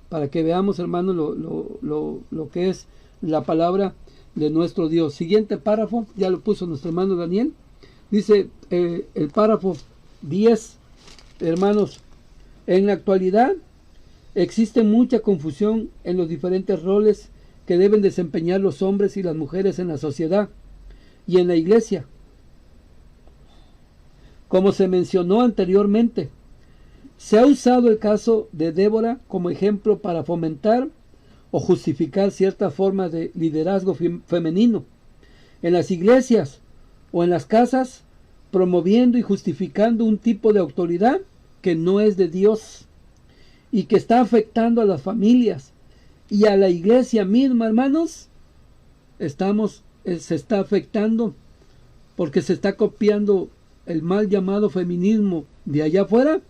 para que veamos, hermanos, lo que es la palabra de nuestro Dios. Siguiente párrafo, ya lo puso nuestro hermano Daniel. Dice el párrafo 10, hermanos, en la actualidad existe mucha confusión en los diferentes roles que deben desempeñar los hombres y las mujeres en la sociedad y en la iglesia. Como se mencionó anteriormente, se ha usado el caso de Débora como ejemplo para fomentar o justificar ciertas formas de liderazgo femenino en las iglesias o en las casas, promoviendo y justificando un tipo de autoridad que no es de Dios y que está afectando a las familias y a la iglesia misma, hermanos. Se está afectando porque se está copiando el mal llamado feminismo de allá afuera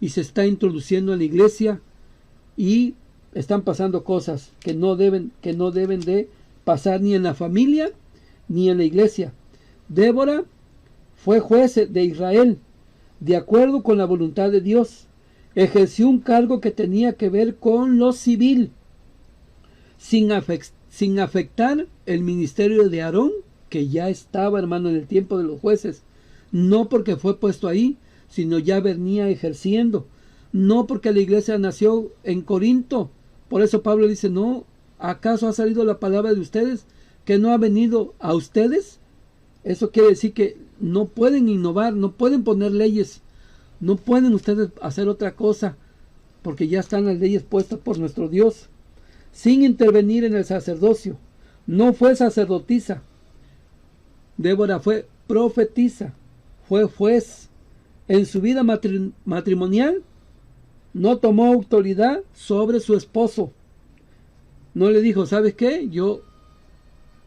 y se está introduciendo en la iglesia, y están pasando cosas que no deben de pasar ni en la familia ni en la iglesia. Débora fue juez de Israel de acuerdo con la voluntad de Dios. Ejerció un cargo que tenía que ver con lo civil, sin afectar el ministerio de Aarón, que ya estaba, hermano, en el tiempo de los jueces. No porque fue puesto ahí, sino ya venía ejerciendo. No porque la iglesia nació en Corinto. Por eso Pablo dice, no, ¿acaso ha salido la palabra de ustedes que no ha venido a ustedes? Eso quiere decir que no pueden innovar, no pueden poner leyes, no pueden ustedes hacer otra cosa, porque ya están las leyes puestas por nuestro Dios, sin intervenir en el sacerdocio. No fue sacerdotisa. Débora fue profetisa, fue juez. En su vida matrimonial no tomó autoridad sobre su esposo. No le dijo, ¿sabes qué? Yo,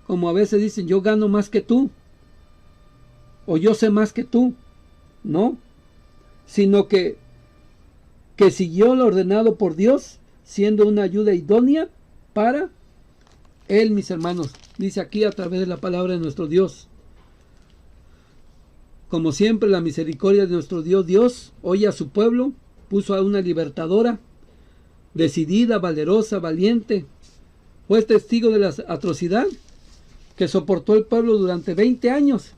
como a veces dicen, yo gano más que tú, o yo sé más que tú. No, sino que siguió lo ordenado por Dios, siendo una ayuda idónea para él, mis hermanos. Dice aquí a través de la palabra de nuestro Dios. Como siempre, la misericordia de nuestro Dios oye a su pueblo, puso a una libertadora, decidida, valerosa, valiente. Fue testigo de la atrocidad que soportó el pueblo durante 20 años.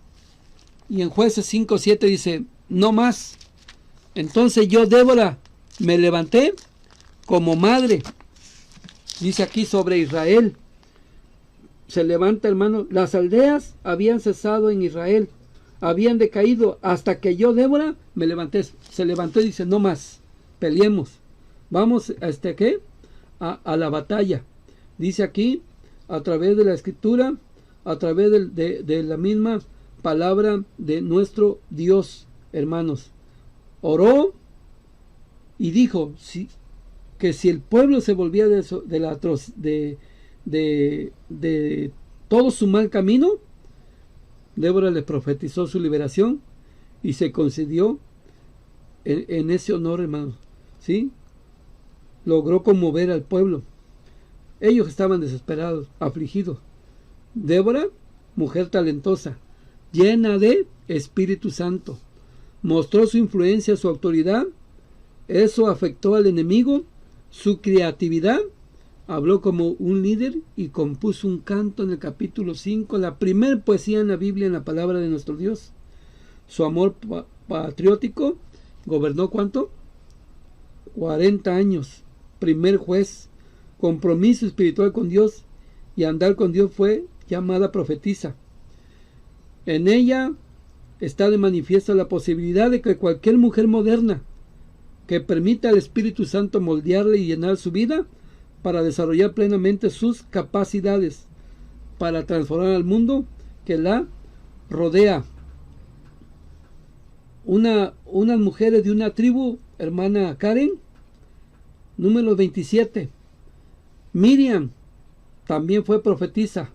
Y en Jueces 5:7 dice, no más. Entonces yo, Débora, me levanté como madre. Dice aquí sobre Israel. Se levanta, hermano. Las aldeas habían cesado en Israel, habían decaído, hasta que yo, Débora, me levanté. Se levantó y dice, no más, peleemos. Vamos a la batalla. Dice aquí, a través de la escritura, a través de la misma palabra de nuestro Dios, hermanos. Oró y dijo que si el pueblo se volvía de todo su mal camino, Débora le profetizó su liberación y se concedió en ese honor, hermanos. ¿Sí? Logró conmover al pueblo. Ellos estaban desesperados, afligidos. Débora, mujer talentosa, llena de Espíritu Santo, mostró su influencia, su autoridad. Eso afectó al enemigo, su creatividad habló como un líder y compuso un canto en el capítulo 5, la primer poesía en la Biblia en la palabra de nuestro Dios. Su amor patriótico gobernó ¿cuánto? 40 años. Primer juez, compromiso espiritual con Dios y andar con Dios, fue llamada profetisa. En ella está de manifiesto la posibilidad de que cualquier mujer moderna que permita al Espíritu Santo moldearle y llenar su vida para desarrollar plenamente sus capacidades para transformar al mundo que la rodea. Unas mujeres de una tribu, hermana Karen, número 27. Miriam también fue profetisa.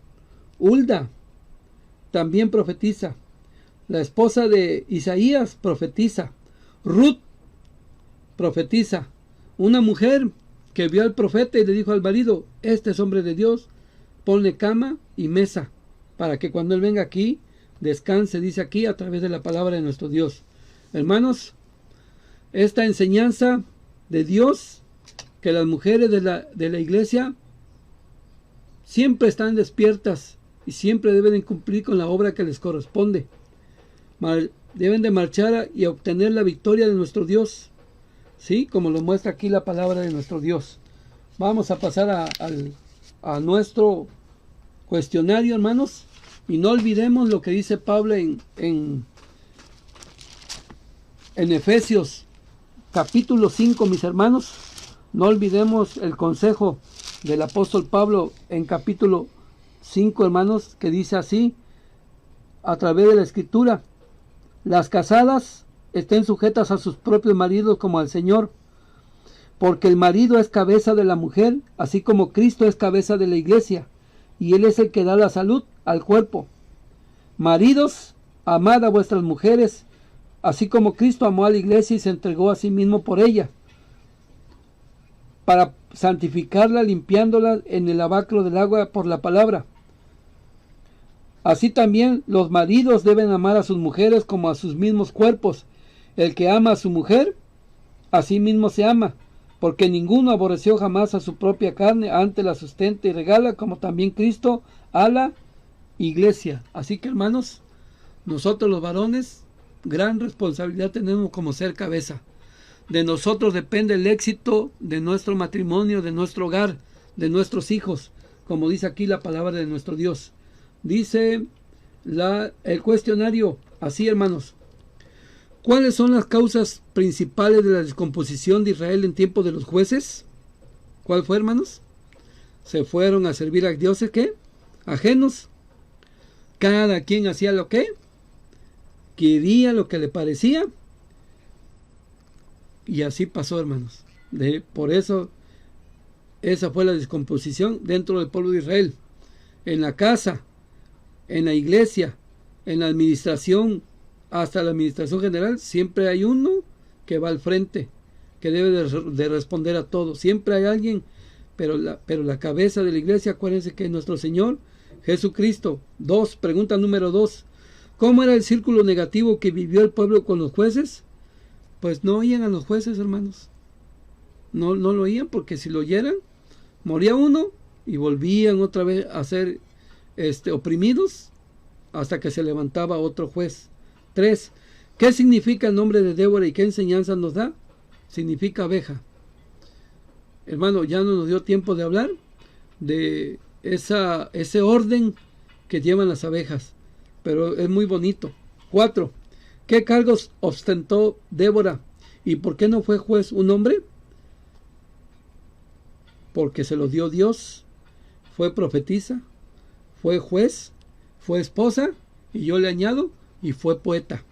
Hulda también profetiza. La esposa de Isaías profetiza. Ruth profetiza. Una mujer que vio al profeta y le dijo al marido: este es hombre de Dios, ponle cama y mesa para que cuando él venga aquí descanse, dice aquí, a través de la palabra de nuestro Dios. Hermanos, esta enseñanza de Dios, que las mujeres de la iglesia siempre están despiertas y siempre deben cumplir con la obra que les corresponde. Deben de marchar y obtener la victoria de nuestro Dios, ¿sí? Como lo muestra aquí la palabra de nuestro Dios. Vamos a pasar a nuestro cuestionario, hermanos, y no olvidemos lo que dice Pablo en Efesios capítulo 5, mis hermanos. No olvidemos el consejo del apóstol Pablo en capítulo 5, hermanos, que dice así, a través de la escritura: las casadas estén sujetas a sus propios maridos como al Señor, porque el marido es cabeza de la mujer, así como Cristo es cabeza de la iglesia, y Él es el que da la salud al cuerpo. Maridos, amad a vuestras mujeres, así como Cristo amó a la iglesia y se entregó a sí mismo por ella, para santificarla, limpiándola en el lavacro del agua por la palabra. Así también los maridos deben amar a sus mujeres como a sus mismos cuerpos. El que ama a su mujer, a sí mismo se ama, porque ninguno aborreció jamás a su propia carne, antes la sustenta y regala, como también Cristo a la iglesia. Así que, hermanos, nosotros los varones, gran responsabilidad tenemos como ser cabeza. De nosotros depende el éxito de nuestro matrimonio, de nuestro hogar, de nuestros hijos, como dice aquí la palabra de nuestro Dios. Dice el cuestionario así, hermanos: ¿cuáles son las causas principales de la descomposición de Israel en tiempo de los jueces? ¿Cuál fue, hermanos? Se fueron a servir a dioses, ¿qué? Ajenos. Cada quien hacía lo que quería, lo que le parecía. Y así pasó, hermanos. Por eso, esa fue la descomposición dentro del pueblo de Israel. En la casa, en la iglesia, en la administración, hasta la administración general, siempre hay uno que va al frente, que debe de responder a todo. Siempre hay alguien, pero la cabeza de la iglesia, acuérdense que es nuestro Señor Jesucristo. Pregunta número 2. ¿Cómo era el círculo negativo que vivió el pueblo con los jueces? Pues no oían a los jueces, hermanos. No lo oían, porque si lo oyeran, moría uno y volvían otra vez a ser oprimidos hasta que se levantaba otro juez. 3. ¿Qué significa el nombre de Débora y qué enseñanza nos da? Significa abeja. Hermano, ya no nos dio tiempo de hablar de ese orden que llevan las abejas, pero es muy bonito. 4. ¿Qué cargos ostentó Débora y por qué no fue juez un hombre? Porque se lo dio Dios. Fue profetisa, fue juez, fue esposa, y yo le añado, y fue poeta,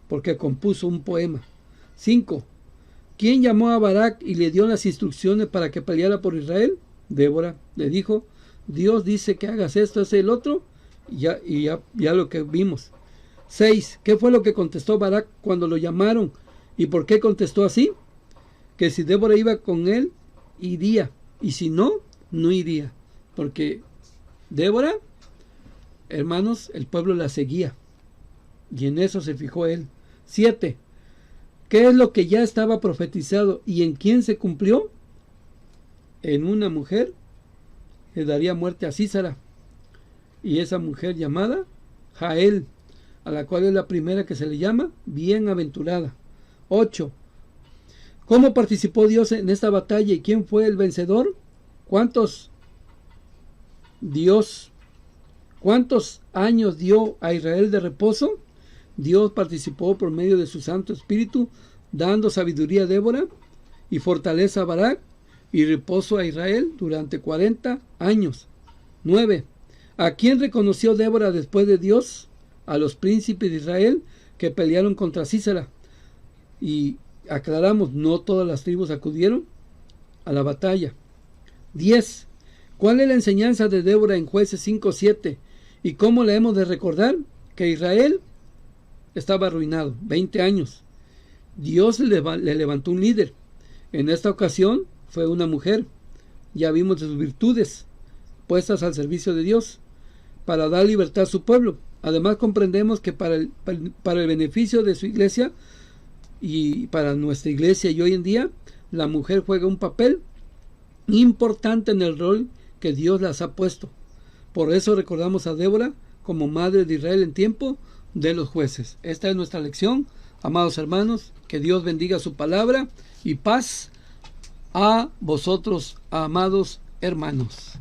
porque compuso un poema. 5. ¿Quién llamó a Barak y le dio las instrucciones para que peleara por Israel? Débora le dijo: Dios dice que hagas esto, ese, el otro, y ya lo que vimos. 6. ¿Qué fue lo que contestó Barak cuando lo llamaron? ¿Y por qué contestó así? Que si Débora iba con él, iría, y si no, no iría, porque Débora, hermanos, el pueblo la seguía, y en eso se fijó él. 7. ¿Qué es lo que ya estaba profetizado y en quién se cumplió? En una mujer le daría muerte a Sísara, y esa mujer llamada Jael, a la cual es la primera que se le llama bienaventurada. 8. ¿Cómo participó Dios en esta batalla y quién fue el vencedor? ¿Cuántos años dio a Israel de reposo? Dios participó por medio de su Santo Espíritu, dando sabiduría a Débora y fortaleza a Barak y reposo a Israel durante 40 años. 9. ¿A quién reconoció Débora después de Dios? A los príncipes de Israel que pelearon contra Sísara. Y aclaramos, no todas las tribus acudieron a la batalla. 10. ¿Cuál es la enseñanza de Débora en Jueces 5:7? ¿Y cómo la hemos de recordar? Que Israel estaba arruinado, 20 años. Dios le levantó un líder. En esta ocasión fue una mujer. Ya vimos de sus virtudes puestas al servicio de Dios para dar libertad a su pueblo. Además comprendemos que para el beneficio de su iglesia y para nuestra iglesia y hoy en día, la mujer juega un papel importante en el rol que Dios las ha puesto. Por eso recordamos a Débora como madre de Israel en tiempo de los jueces. Esta es nuestra lección, amados hermanos. Que Dios bendiga su palabra y paz a vosotros, amados hermanos.